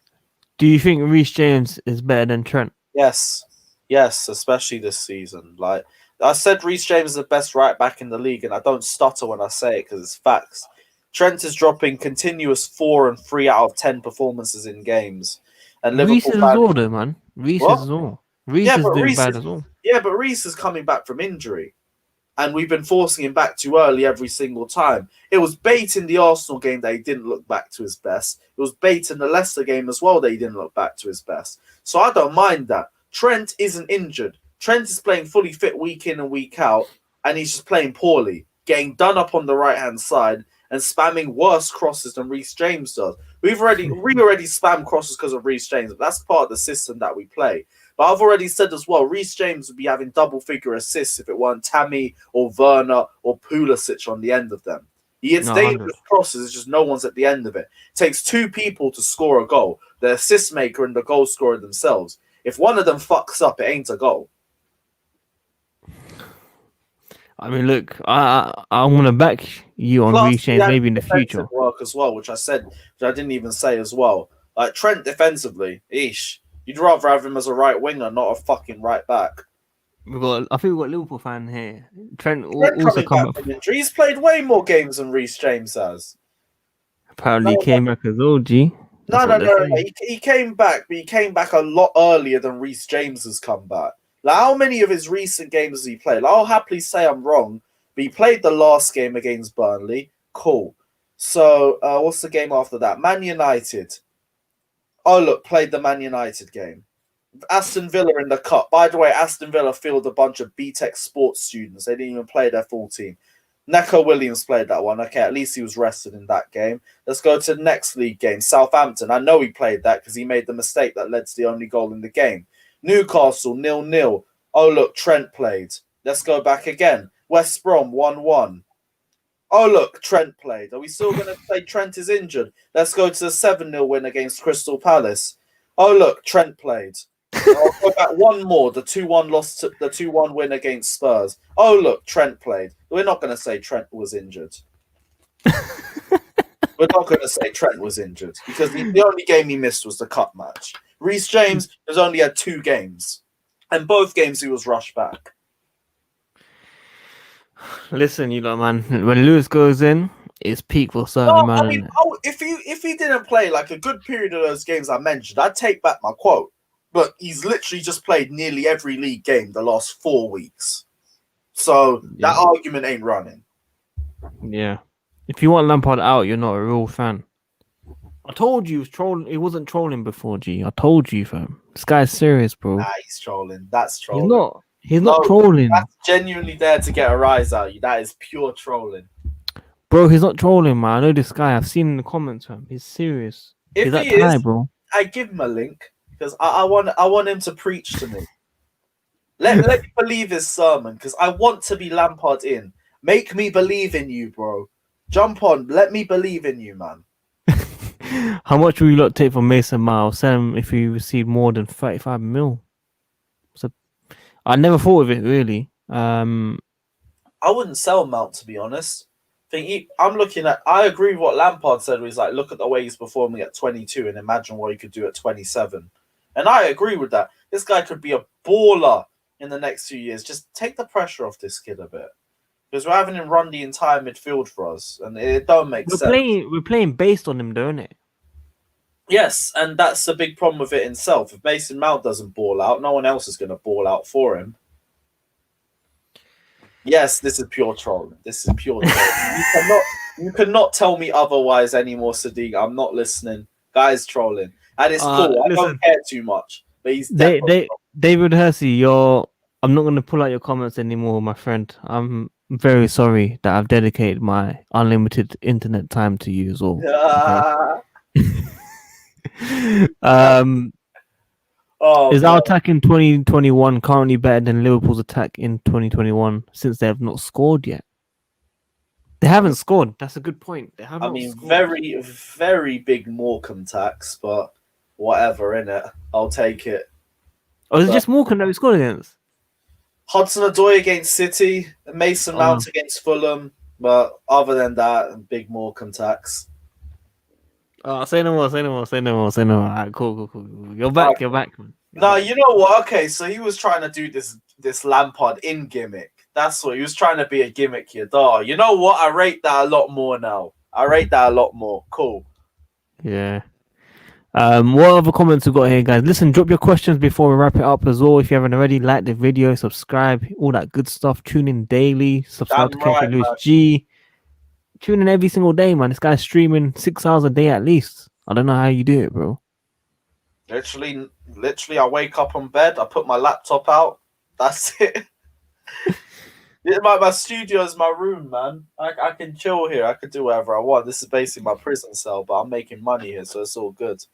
Do you think Reece James is better than Trent? Yes, especially this season. Like I said, Reece James is the best right back in the league, and I don't stutter when I say it because it's facts. Trent is dropping continuous 4 and 3 out of 10 performances in games. And Reece is as well, though, man. Reece is as well. Reece is doing bad as well. Yeah, but Reece is coming back from injury. And we've been forcing him back too early every single time. It was bait in the Arsenal game that he didn't look back to his best. It was bait in the Leicester game as well that he didn't look back to his best. So I don't mind that. Trent isn't injured. Trent is playing fully fit week in and week out. And he's just playing poorly. Getting done up on the right-hand side and spamming worse crosses than Reece James does. We already spam crosses because of Reece James. But that's part of the system that we play. But I've already said as well, Reece James would be having double-figure assists if it weren't Tammy or Werner or Pulisic on the end of them. He hits dangerous crosses, it's just no one's at the end of it. It takes 2 people to score a goal, the assist maker and the goal scorer themselves. If one of them fucks up, it ain't a goal. I mean, look, I'm going to back you on Reece James maybe in the future. Work as well, which I didn't even say as well. Like Trent defensively, You'd rather have him as a right winger, not a fucking right back. I think we've got a Liverpool fan here. Trent Trent also coming come back up. from injury. He's played way more games than Reece James has. Apparently, No, he came back as OG. That's no, what no, they're no, no. saying. He came back, but he came back a lot earlier than Reece James has come back. Like, how many of his recent games has he played? Like, I'll happily say I'm wrong, but he played the last game against Burnley. Cool. So, what's the game after that? Man United. Oh, look, played the Man United game. Aston Villa in the cup. By the way, Aston Villa fielded a bunch of BTEC sports students. They didn't even play their full team. Neco Williams played that one. Okay, at least he was rested in that game. Let's go to the next league game, Southampton. I know he played that because he made the mistake that led to the only goal in the game. Newcastle, 0-0. Oh, look, Trent played. Let's go back again. West Brom, 1-1. Oh, look, Trent played. Are we still going to say Trent is injured? Let's go to the 7-0 win against Crystal Palace. Oh, look, Trent played. I'll go back one more. The 2-1 loss to the 2-1 win against Spurs. Oh, look, Trent played. We're not going to say Trent was injured. We're not going to say Trent was injured because the only game he missed was the cup match. Reece James has only had 2 games, and both games he was rushed back. Listen, you lot, man. When Lewis goes in, it's peak for certain No, man. I mean, if he didn't play like a good period of those games I mentioned, I'd take back my quote. But he's literally just played nearly every league game the last 4 weeks. So that argument ain't running. Yeah. If you want Lampard out, you're not a real fan. I told you he was trolling. He wasn't trolling before, G. I told you, fam. This guy's serious, bro. Nah, he's trolling. That's trolling. He's not. He's not trolling. That's genuinely there to get a rise out of you. That is pure trolling. Bro, he's not trolling, man. I know this guy. I've seen in the comments, fam. He's serious. If he's that he guy, is, bro. I give him a link because I want him to preach to me. Let me believe his sermon because I want to be Lampard in. Make me believe in you, bro. Jump on. Let me believe in you, man. How much will you lot take from Mason Mount? Sell him if you receive more than 35 mil. So I never thought of it really. I wouldn't sell Mount, to be honest. I agree with what Lampard said. Where he's like, look at the way he's performing at 22 and imagine what he could do at 27. And I agree with that. This guy could be a baller in the next few years. Just take the pressure off this kid a bit. Because we're having him run the entire midfield for us. And it don't make sense. We're playing based on him, don't it? Yes, and that's the big problem with it itself. If Mason Mount doesn't ball out, no one else is going to ball out for him. Yes, this is pure trolling. This is pure trolling. You cannot tell me otherwise anymore, Sadiq. I'm not listening. Guy's trolling. And it's cool. I don't care too much. But he's David Hersey, I'm not going to pull out your comments anymore, my friend. I'm very sorry that I've dedicated my unlimited internet time to you as well. Is our attack in 2021 currently better than Liverpool's attack in 2021 since they have not scored yet? They haven't scored. That's a good point. They haven't. Scored. Very, very big Morecambe tax, but whatever, innit? I'll take it. Oh, is it just Morecambe that we scored against? Hudson-Odoi against City, Mason Mount against Fulham, but other than that, big Morecambe tax. Say no more. All right, cool. You're back, man. No, you know what? Okay, so he was trying to do this Lampard in gimmick. That's what he was trying to be, a gimmick here. You know what? I rate that a lot more now. Cool. Yeah. What other comments we got here, guys? Listen, drop your questions before we wrap it up as well. If you haven't already, like the video, subscribe, all that good stuff. Tune in daily. Subscribe to Carefree Lewis G. Tune in every single day, man. This guy's streaming 6 hours a day at least. I don't know how you do it, bro. Literally, I wake up on bed, I put my laptop out. That's it. My studio is my room, man. I can chill here. I can do whatever I want. This is basically my prison cell, but I'm making money here, so it's all good.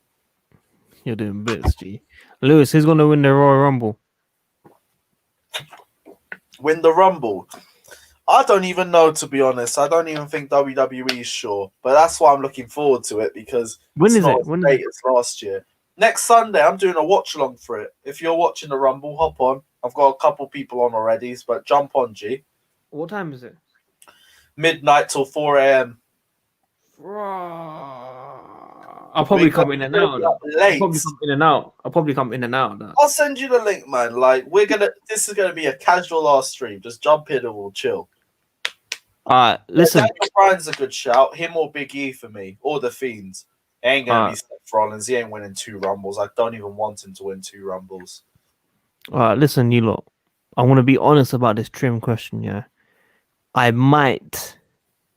You're doing bits, G. Lewis, who's going to win the Royal Rumble? Win the Rumble? I don't even know, to be honest. I don't even think WWE is sure. But that's why I'm looking forward to it, because when is it? As great as last year. Next Sunday, I'm doing a watch-along for it. If you're watching the Rumble, hop on. I've got a couple people on already, but jump on, G. What time is it? Midnight till 4 a.m. I'll probably We're come in and gonna out. be Of up that. late. I'll probably come in and out. Of that. I'll send you the link, man. Like this is gonna be a casual ass stream. Just jump in and we'll chill. Listen. Daniel Bryan's a good shout. Him or Big E for me, or the Fiends. It ain't gonna be Seth Rollins. He ain't winning 2 Rumbles. I don't even want him to win 2 Rumbles. Listen, you lot. I want to be honest about this trim question. Yeah, I might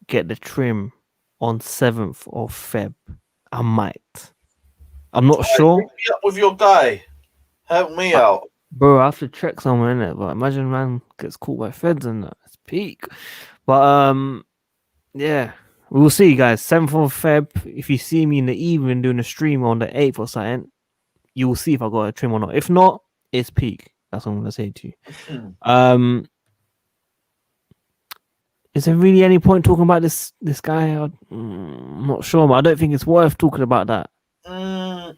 get the trim on 7th of Feb. I might. I'm not sure. Link me up with your guy. Help me out. Bro, I have to check somewhere in it. But imagine man gets caught by feds and that. It's peak. But yeah. We'll see, guys. 7th of Feb. If you see me in the evening doing a stream on the 8th or something, you will see if I got a trim or not. If not, it's peak. That's what I'm gonna say to you. Is there really any point talking about this guy? I'm not sure, but I don't think it's worth talking about that. Don't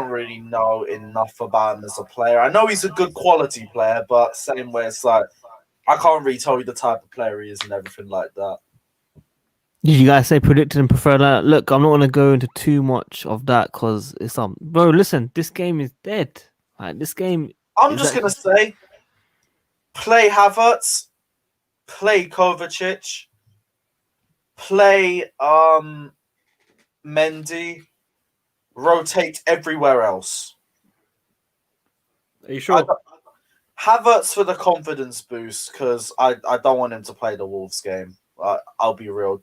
really know enough about him as a player. I know he's a good quality player, but same way it's like I can't really tell you the type of player he is and everything like that. Did you guys say predicted and prefer that? Look, I'm not gonna go into too much of that because it's bro. Listen, this game is dead. Like this game. I'm just gonna say, play Havertz, play Kovacic, play Mendy, rotate everywhere else. Are you sure? Havertz for the confidence boost because I don't want him to play the Wolves game. I'll be real.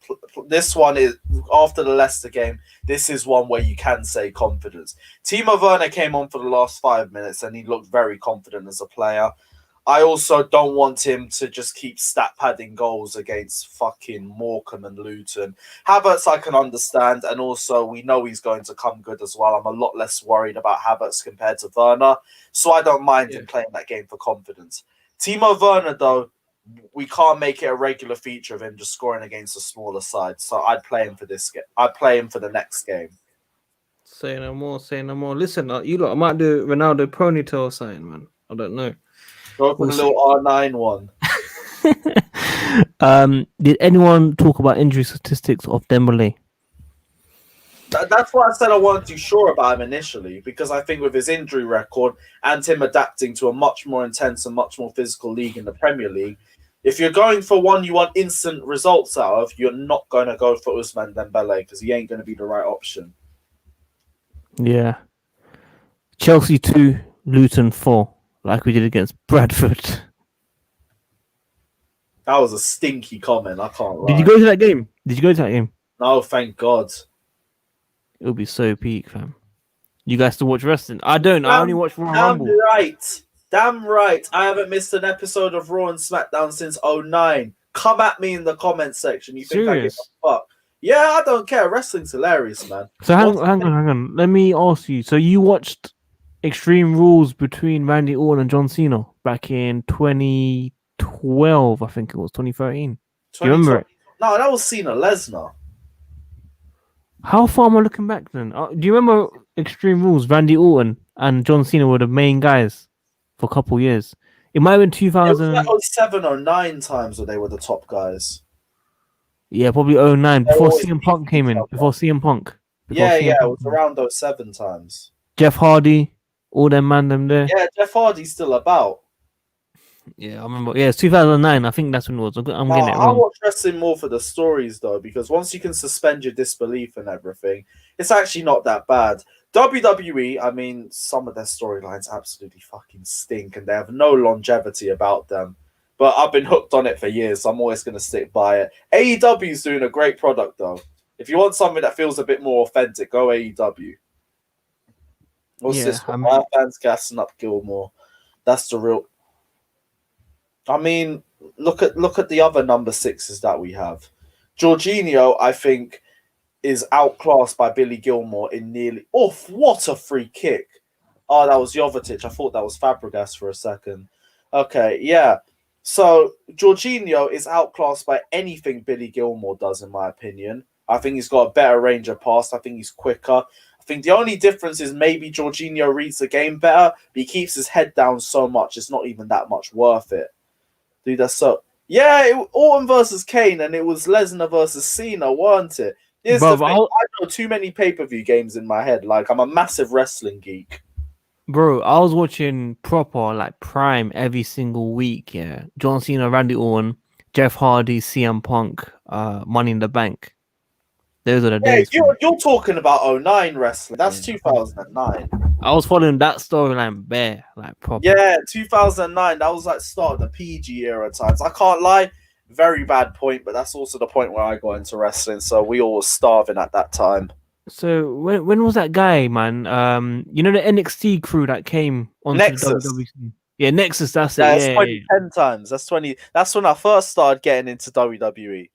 This one is after the Leicester game. This is one where you can say confidence. Timo Werner came on for the last 5 minutes and he looked very confident as a player. I also don't want him to just keep stat padding goals against fucking Morecambe and Luton. Havertz I can understand, and also we know he's going to come good as well. I'm a lot less worried about Havertz compared to Werner, so I don't mind him playing that game for confidence. Timo Werner, though, we can't make it a regular feature of him just scoring against a smaller side, so I'd play him for this game. I'd play him for the next game. Say no more. Listen, you lot, I might do Ronaldo ponytail or something, man. I don't know. Go for the little R9 one. Did anyone talk about injury statistics of Dembele? That's why I said I wasn't too sure about him initially, because I think with his injury record and him adapting to a much more intense and much more physical league in the Premier League, if you're going for one you want instant results out of, you're not going to go for Ousmane Dembele because he ain't going to be the right option. Yeah. Chelsea 2, Luton 4. Like we did against Bradford. That was a stinky comment. I can't lie. Did you go to that game? No, thank God. It'll be so peak, fam. You guys still watch wrestling? I don't. I only watch Royal Rumble. Damn right. I haven't missed an episode of Raw and SmackDown since 2009. Come at me in the comment section. You think I give a fuck? Yeah, I don't care. Wrestling's hilarious, man. So hang on. Let me ask you. So you watched Extreme Rules between Randy Orton and John Cena back in 2012, I think it was 2013. Do you remember it? No, that was Cena Lesnar. How far am I looking back then? Do you remember Extreme Rules? Randy Orton and John Cena were the main guys for a couple years. It might have been 2000. It was like 07 or 09 times where they were the top guys. Yeah, probably 09 before CM Punk came in. Before CM Punk. It was around 07 times. Jeff Hardy, all them there. Yeah, Jeff Hardy's still about. Yeah, I remember. Yeah, it's 2009. I think that's when it was. I'm getting it wrong. I watch wrestling more for the stories, though, because once you can suspend your disbelief and everything, it's actually not that bad. WWE, I mean, some of their storylines absolutely fucking stink, and they have no longevity about them. But I've been hooked on it for years, so I'm always going to stick by it. AEW is doing a great product, though. If you want something that feels a bit more authentic, go AEW. What's this one? My fans gassing up Gilmore. That's the real... I mean, look at the other number 6s that we have. Jorginho, I think, is outclassed by Billy Gilmore in nearly... Oh, what a free kick. Oh, that was Jovetic. I thought that was Fabregas for a second. Okay, yeah. So, Jorginho is outclassed by anything Billy Gilmore does, in my opinion. I think he's got a better range of pass. I think he's quicker. I think the only difference is maybe Jorginho reads the game better, but he keeps his head down so much, it's not even that much worth it. Dude, that's so... Yeah, Orton versus Kane, and it was Lesnar versus Cena, weren't it? Here's the thing. I know too many pay-per-view games in my head. Like, I'm a massive wrestling geek. Bro, I was watching proper like Prime every single week. Yeah, John Cena, Randy Orton, Jeff Hardy, CM Punk, Money in the Bank. Those are the Yeah, days. you're talking about '09 wrestling. That's 2009. I was following that storyline bare, like proper. Yeah, 2009. That was like start of the PG era times. I can't lie, very bad point, but that's also the point where I got into wrestling. So we all were starving at that time. So when was that guy, man? You know the NXT crew that came onto Nexus. the WWE. Yeah, Nexus. That's it. That's Yeah, 2010 times. That's 20. That's when I first started getting into WWE.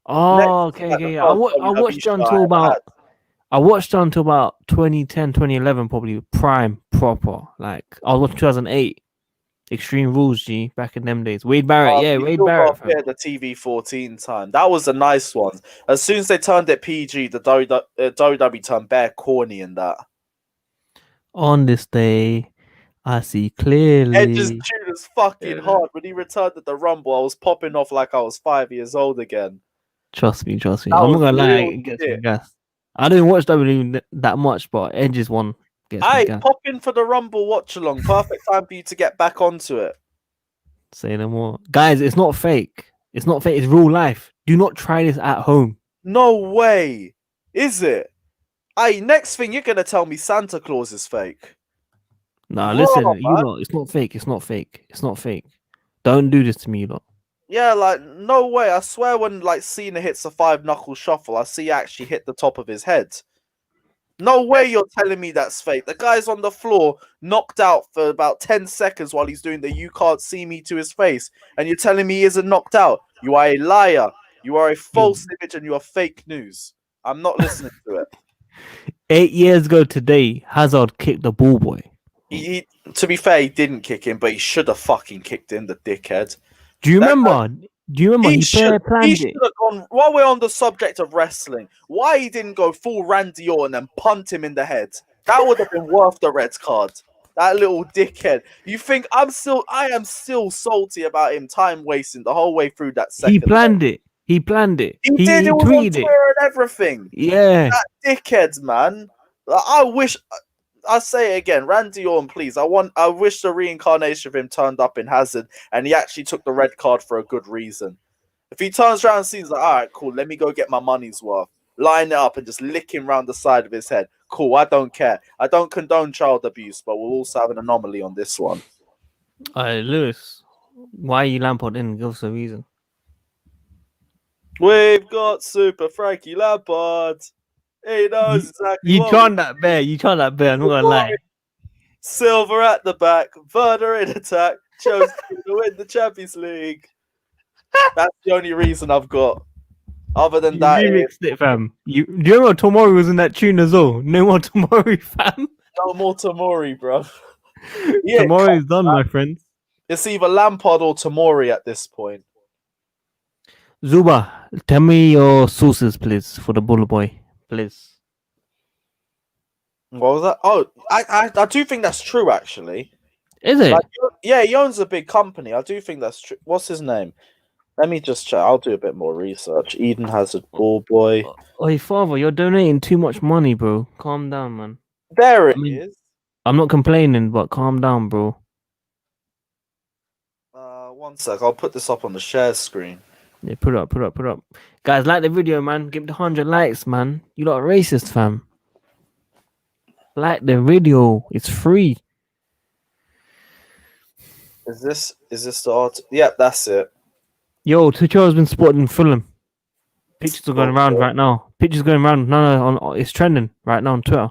Oh, Nexus, okay, like, okay. the Yeah. I first watched WWE show until I about had. I watched until about 2010, 2011, probably Prime proper. Like I was watching 2008. Extreme Rules, G, back in them days. Wade Barrett, yeah, You Wade still Barrett. got to the TV 14 time. That was a nice one. As soon as they turned it PG, the WWE turned bare corny in that. On this day, I see clearly. Edge's tune is fucking hard. When he returned at the Rumble, I was popping off like I was 5 years old again. Trust me. That I'm not was gonna lie, real it gets me shit. gas. I didn't watch WWE that much, but Edge's one gets me Hey, gas. pop in for the Rumble watch along. Perfect time for you to get back onto it. Say no more, guys. It's not fake. It's not fake. It's real life. Do not try this at home. No way. Is it? Hey, next thing you're gonna tell me Santa Claus is fake. Nah, Bro, listen, man. you lot. It's not fake. It's not fake. It's not fake. Don't do this to me, you lot. Yeah, like, no way. I swear when, like, Cena hits a 5-knuckle shuffle, I see actually hit the top of his head. No way you're telling me that's fake. The guy's on the floor, knocked out for about 10 seconds while he's doing the "you can't see me" to his face, and you're telling me he isn't knocked out. You are a liar. You are a false image, and you are fake news. I'm not listening to it. 8 years ago today, Hazard kicked the ball boy. He, to be fair, he didn't kick him, but he should have fucking kicked him, the dickhead. Do you remember? He planned it? Have gone, while we're on the subject of wrestling, why he didn't go full Randy Orton and punt him in the head? That would have been worth the red card. That little dickhead. You think I am still salty about him time wasting the whole way through that second. He planned it. He did. It was on Twitter and everything. Yeah. That dickheads, man. I wish. I say it again, Randy Orton, please. I wish the reincarnation of him turned up in Hazard, and he actually took the red card for a good reason. If he turns around and sees like, all right, cool, let me go get my money's worth, line it up and just lick him round the side of his head. Cool, I don't care. I don't condone child abuse, but we'll also have an anomaly on this one. Lewis, why are you Lampard in? Give us a reason. We've got Super Frankie Lampard. He knows exactly. You chant that bear. I'm not gonna lie. Silver at the back, Werner in attack. Chelsea to win the Champions League. That's the only reason I've got. Other than that, you remixed it, fam. Do you remember Tomori was in that tune as well? No more Tomori, fam. No more Tomori, bro. Yeah, Tomori's done, my friend. It's either Lampard or Tomori at this point. Zuba, tell me your sources, please, for the Bull Boy. Please. What was that? Oh, I do think that's true, actually. Is it? Like, yeah, he owns a big company. I do think that's true. What's his name? Let me just check. I'll do a bit more research. Eden Hazard, Ball Boy. Oi, father, you're donating too much money, bro. Calm down, man. There it is. I'm not complaining, but calm down, bro. 1 sec. I'll put this up on the share screen. Yeah, put it up. Guys, like the video, man. Give it 100 likes, man. You lot are racist, fam. Like the video. It's free. Is this the art? Yep, that's it. Yo, Tuchel has been spotted in Fulham. Pictures are going around right now. No, it's trending right now on Twitter.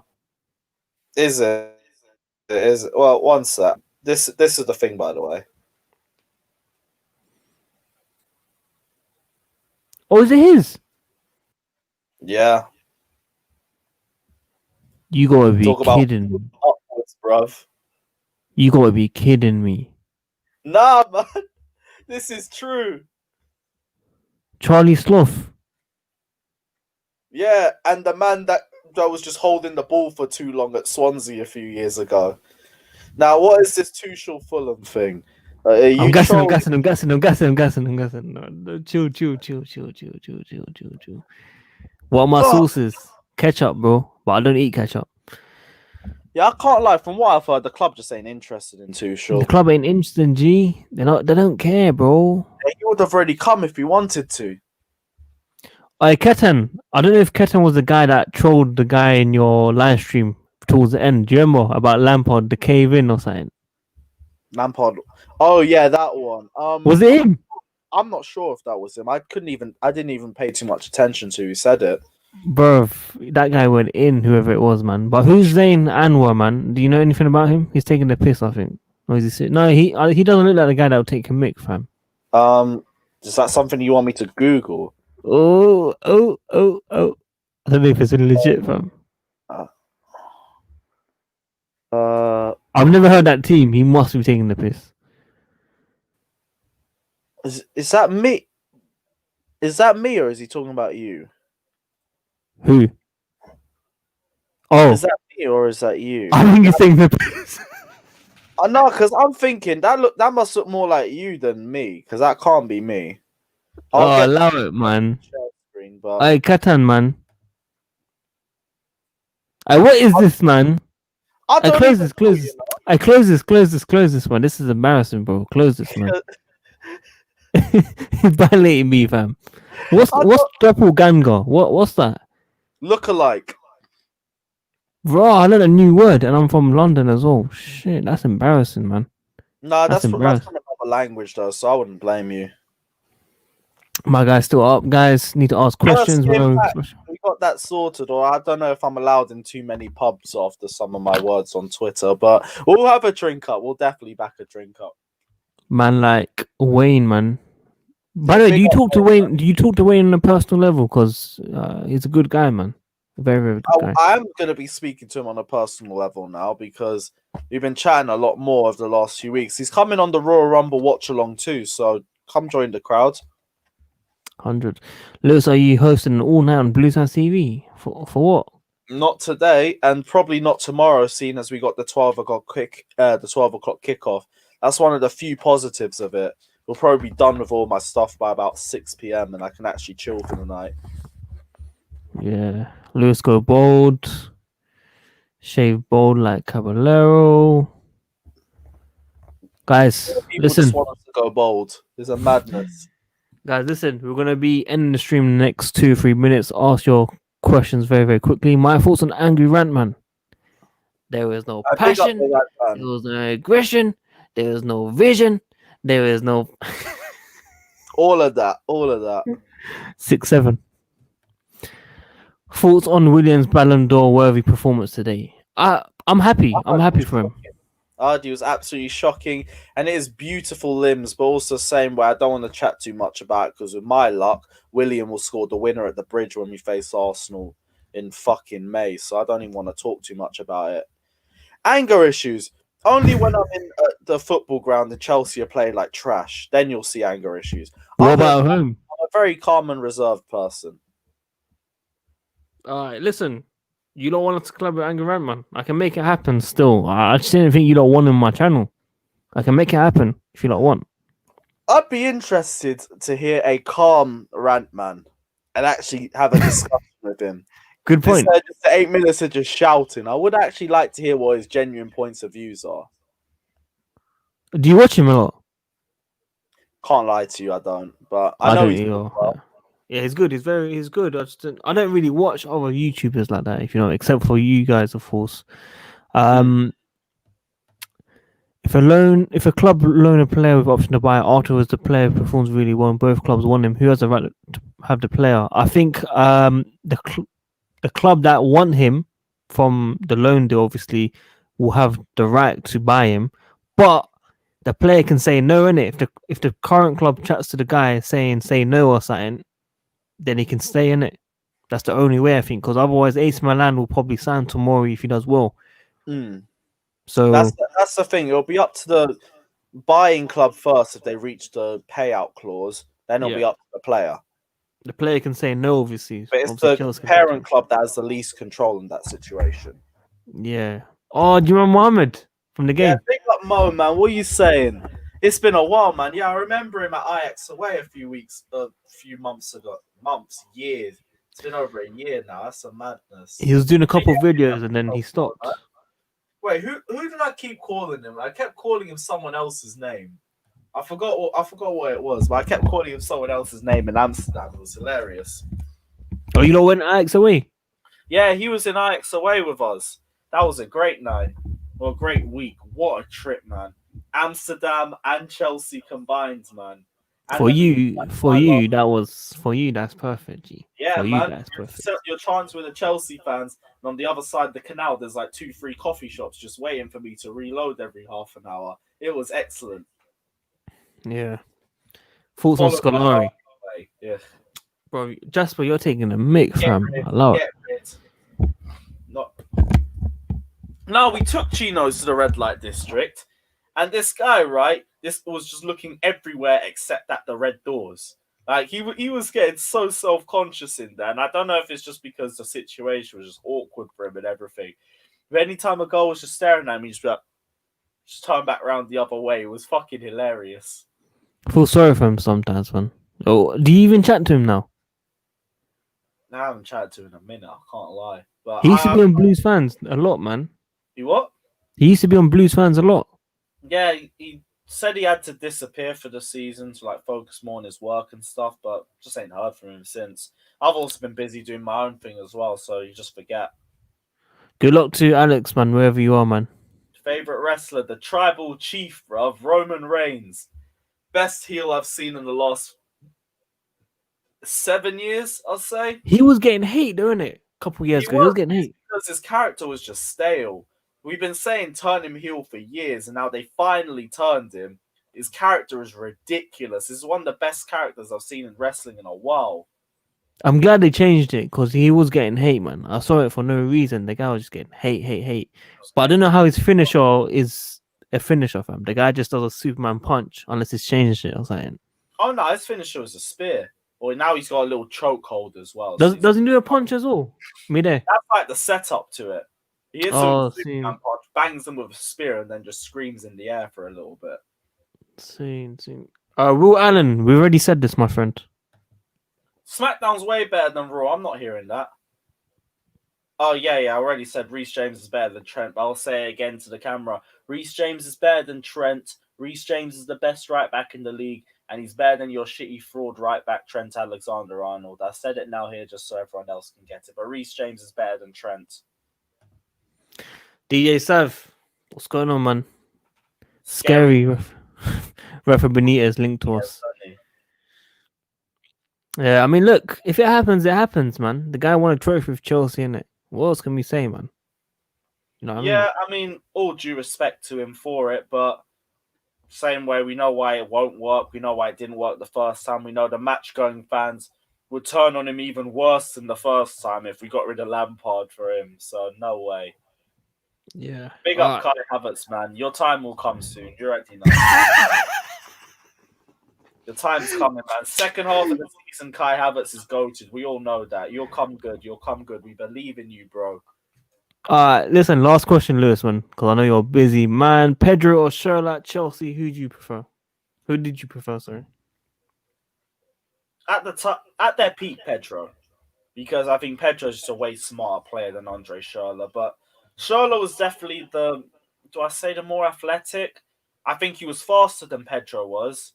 Is it? Is it? Well, 1 sec. This is the thing, by the way. Oh, is it his? Yeah. You gotta be kidding me. Upwards, bruv. You gotta be kidding me. Nah, man. This is true. Charlie Sloth. Yeah, and the man that was just holding the ball for too long at Swansea a few years ago. Now, what is this Tuchel Fulham thing? I'm guessing. No, chill. What are my sources? ketchup, bro. But I don't eat ketchup. Yeah, I can't lie. From what I've heard, the club just ain't interested in Tuchel. The club ain't interested, G. They don't care, bro. He would have already come if he wanted to. Ketan. I don't know if Ketan was the guy that trolled the guy in your live stream towards the end. Do you remember about Lampard, the cave in or something? Lampard. Oh yeah, that one. Was it him? I'm not sure if that was him. I didn't even pay too much attention to who said it. Bro, that guy went in, whoever it was, man. But who's Zayn Anwar, man? Do you know anything about him? He's taking the piss, I think. Or is he? No, he doesn't look like the guy that would take a mick, fam. Is that something you want me to Google? Oh. I don't know if it's really legit, fam. I've never heard that team. He must be taking the piss. Is that me? Is that me, or is he talking about you? Who? Oh, Is that me, or is that you? I think he's taking the piss. I know, because I'm thinking that must look more like you than me, because that can't be me. Allow it, man. Screen, but... Hey, Katan, man. What is this, man? Close this. I close this, man. This is embarrassing, bro. Close this, man. He's violating me, fam. What's doppelganger? What's that? Look-alike. Bro, I learned a new word, and I'm from London as well. Shit, that's embarrassing, man. No, that's from another language, though, so I wouldn't blame you. My guy's still up. Guys need to ask questions. We got that sorted, or I don't know if I'm allowed in too many pubs after some of my words on Twitter, but we'll have a drink up. We'll definitely back a drink up. Man, like Wayne, man. By the way, do you talk to Wayne? Do you talk to Wayne on a personal level? Because he's a good guy, man. Very, very good guy. I'm going to be speaking to him on a personal level now because we've been chatting a lot more over the last few weeks. He's coming on the Royal Rumble watch along too, so come join the crowd. 100. Lewis, are you hosting an all night on bluesfanstv? For what? Not today, and probably not tomorrow, seeing as we got the 12 o'clock kickoff. That's one of the few positives of it. We'll probably be done with all my stuff by about 6 p.m. and I can actually chill for the night. Yeah. Lewis go bold. Shave bold like Caballero. Guys, listen. Just want us to go bold. There's a madness. Guys, listen. We're going to be ending the stream in the next 2 or 3 minutes. Ask your questions very, very quickly. My thoughts on Angry Rant, man. There was no passion. There was no aggression. There was no vision. There is no... all of that. 6-7. Thoughts on Williams' Ballon d'Or worthy performance today? I'm happy. I'm happy for him. He was absolutely shocking. And it is beautiful limbs, but also the same way I don't want to chat too much about it because with my luck, William will score the winner at the Bridge when we face Arsenal in fucking May. So I don't even want to talk too much about it. Anger issues. Only when I'm in the football ground and Chelsea are playing like trash, then you'll see anger issues. What about home? I'm a very calm and reserved person. All right, listen. You don't want us to collab with Angry Rant, man. I can make it happen still. I just didn't think you don't want on my channel. I can make it happen if you don't want. I'd be interested to hear a calm rant man and actually have a discussion with him. Good point. Instead of just 8 minutes of just shouting, I would actually like to hear what his genuine points of views are. Do you watch him a lot? Can't lie to you, I don't. But I know he's good. Well. Yeah, he's good. He's good. I don't really watch other YouTubers like that, if you know, except for you guys, of course. If a club loan a player with option to buy afterwards, the player performs really well and both clubs want him, who has the right to have the player? I think the club that want him from the loan deal obviously will have the right to buy him, but the player can say no, innit? If the current club chats to the guy saying say no or something, then he can stay in it. That's the only way, I think, because otherwise AC Milan will probably sign tomorrow if he does well. So that's the thing. It'll be up to the buying club first if they reach the payout clause. Then it'll be up to the player. The player can say no, obviously. But it's the parent club that has the least control in that situation. Yeah. Oh, do you remember Mohammed from the game? Yeah, big up Mo, man. What are you saying? It's been a while, man. Yeah, I remember him at Ajax away a few months ago. Years. It's been over a year now. That's a madness. He was doing a couple of videos and then he stopped. Wait, who did I keep calling him? I kept calling him someone else's name. I forgot what it was, but I kept calling him someone else's name in Amsterdam. It was hilarious. Oh, you know when Ajax away? Yeah, he was in Ajax away with us. That was a great night. Well, a great week. What a trip, man. Amsterdam and Chelsea combined, man. And For you, that's perfect, G. Yeah, for man. You, that's perfect. You're chance with the Chelsea fans, and on the other side of the canal, there's like 2-3 coffee shops just waiting for me to reload every half an hour. It was excellent. Yeah. Thoughts on Scolari? Yeah. Bro, Jasper, you're taking a mix, fam. I love it. No, we took Chinos to the red light district, and this guy, right, this was just looking everywhere except at the red doors. Like, he was getting so self-conscious in there, and I don't know if it's just because the situation was just awkward for him and everything. But anytime a girl was just staring at me, just turn back around the other way. It was fucking hilarious. I feel sorry for him sometimes, man. Oh, do you even chat to him now? No, I haven't chatted to him in a minute, I can't lie. But he used to be on Blues Fans a lot, man. He what? He used to be on Blues Fans a lot. Yeah, he said he had to disappear for the season to like focus more on his work and stuff, but just ain't heard from him since. I've also been busy doing my own thing as well, so you just forget. Good luck to Alex, man, wherever you are, man. Favorite wrestler, the tribal chief, bruv, Roman Reigns. Best heel I've seen in the last 7 years, I'll say. He was getting hate, don't it? A couple years ago, he was getting hate. Because his character was just stale. We've been saying turn him heel for years, and now they finally turned him. His character is ridiculous. This is one of the best characters I've seen in wrestling in a while. I'm glad they changed it because he was getting hate, man. I saw it for no reason. The guy was just getting hate. But I don't know how his finisher is a finisher, fam. The guy just does a Superman punch unless he's changed it or something. Oh no, his finisher was a spear. Well, now he's got a little chokehold as well. Does he do a punch as well? Me there. That's like the setup to it. He hits a Superman punch, bangs them with a spear, and then just screams in the air for a little bit. Scene. Will Allen, we already said this, my friend. SmackDown's way better than Raw. I'm not hearing that. Oh, yeah, I already said Reece James is better than Trent, but I'll say it again to the camera. Reece James is better than Trent. Reece James is the best right back in the league, and he's better than your shitty fraud right back, Trent Alexander-Arnold. I said it now here just so everyone else can get it, but Reece James is better than Trent. DJ Sav, what's going on, man? Scary. Rafa Benitez linked to us. Funny. Yeah, I mean, look, if it happens, it happens, man. The guy won a trophy with Chelsea, innit? What else can we say, man? You know what I mean, all due respect to him for it, but same way, we know why it won't work. We know why it didn't work the first time. We know the match-going fans would turn on him even worse than the first time if we got rid of Lampard for him. So, no way. Yeah. Big up Kai Havertz, man. Your time will come soon. You already know. The time's coming, man. Second half of the season, Kai Havertz is goated. We all know that. You'll come good. We believe in you, bro. Listen, last question, Lewis, man, because I know you're busy, man. Pedro or Sherlock Chelsea? Who do you prefer? Who did you prefer, sorry? At their peak, Pedro, because I think Pedro's just a way smarter player than Andre Schürrle. But Schürrle was definitely the more athletic? I think he was faster than Pedro was.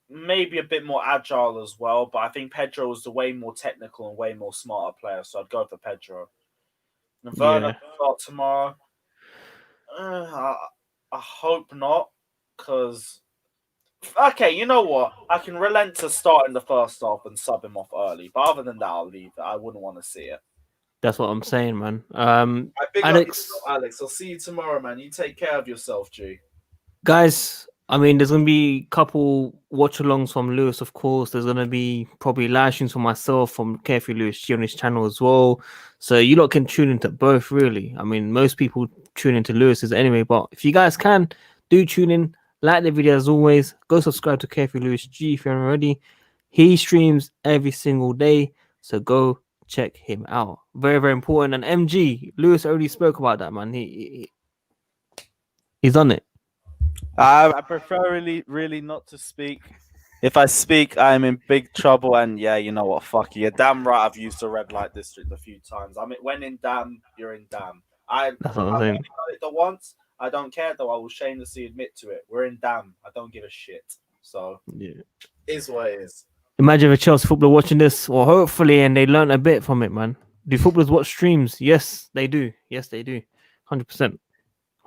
Maybe a bit more agile as well, but I think Pedro was the way more technical and way more smarter player, so I'd go for Pedro. And Werner start tomorrow. I hope not, because okay, you know what? I can relent to start in the first half and sub him off early, but other than that, I'll leave it. I wouldn't want to see it. That's what I'm saying, man. Alex, I'll see you tomorrow, man. You take care of yourself, G. Guys, I mean, there's going to be a couple watch-alongs from Lewis, of course. There's going to be probably live streams from myself from carefreelewis G on his channel as well. So you lot can tune into both, really. I mean, most people tune into Lewis's anyway, but if you guys can, do tune in. Like the video as always. Go subscribe to carefreelewis G if you haven't already. He streams every single day, so go check him out. Very, very important. And MG, Lewis already spoke about that, man. He's on it. I prefer really not to speak. If I speak, I'm in big trouble. And yeah, you know what? Fuck you. You're damn right. I've used the red light district a few times. I mean, when in damn, you're in damn. I've That's what I'm only saying. heard it the once. I don't care though. I will shamelessly admit to it. We're in damn. I don't give a shit. So Yeah. is what it is. Imagine if a Chelsea footballer watching this, or hopefully, and they learn a bit from it, man. Do footballers watch streams? Yes, they do. Yes, they do. 100%.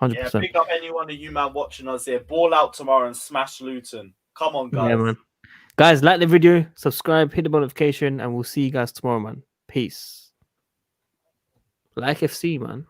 100%. Yeah, pick up any one of you man watching us here. Ball out tomorrow and smash Luton. Come on, guys. Yeah, man. Guys, like the video, subscribe, hit the bell notification, and we'll see you guys tomorrow, man. Peace. Like FC, man.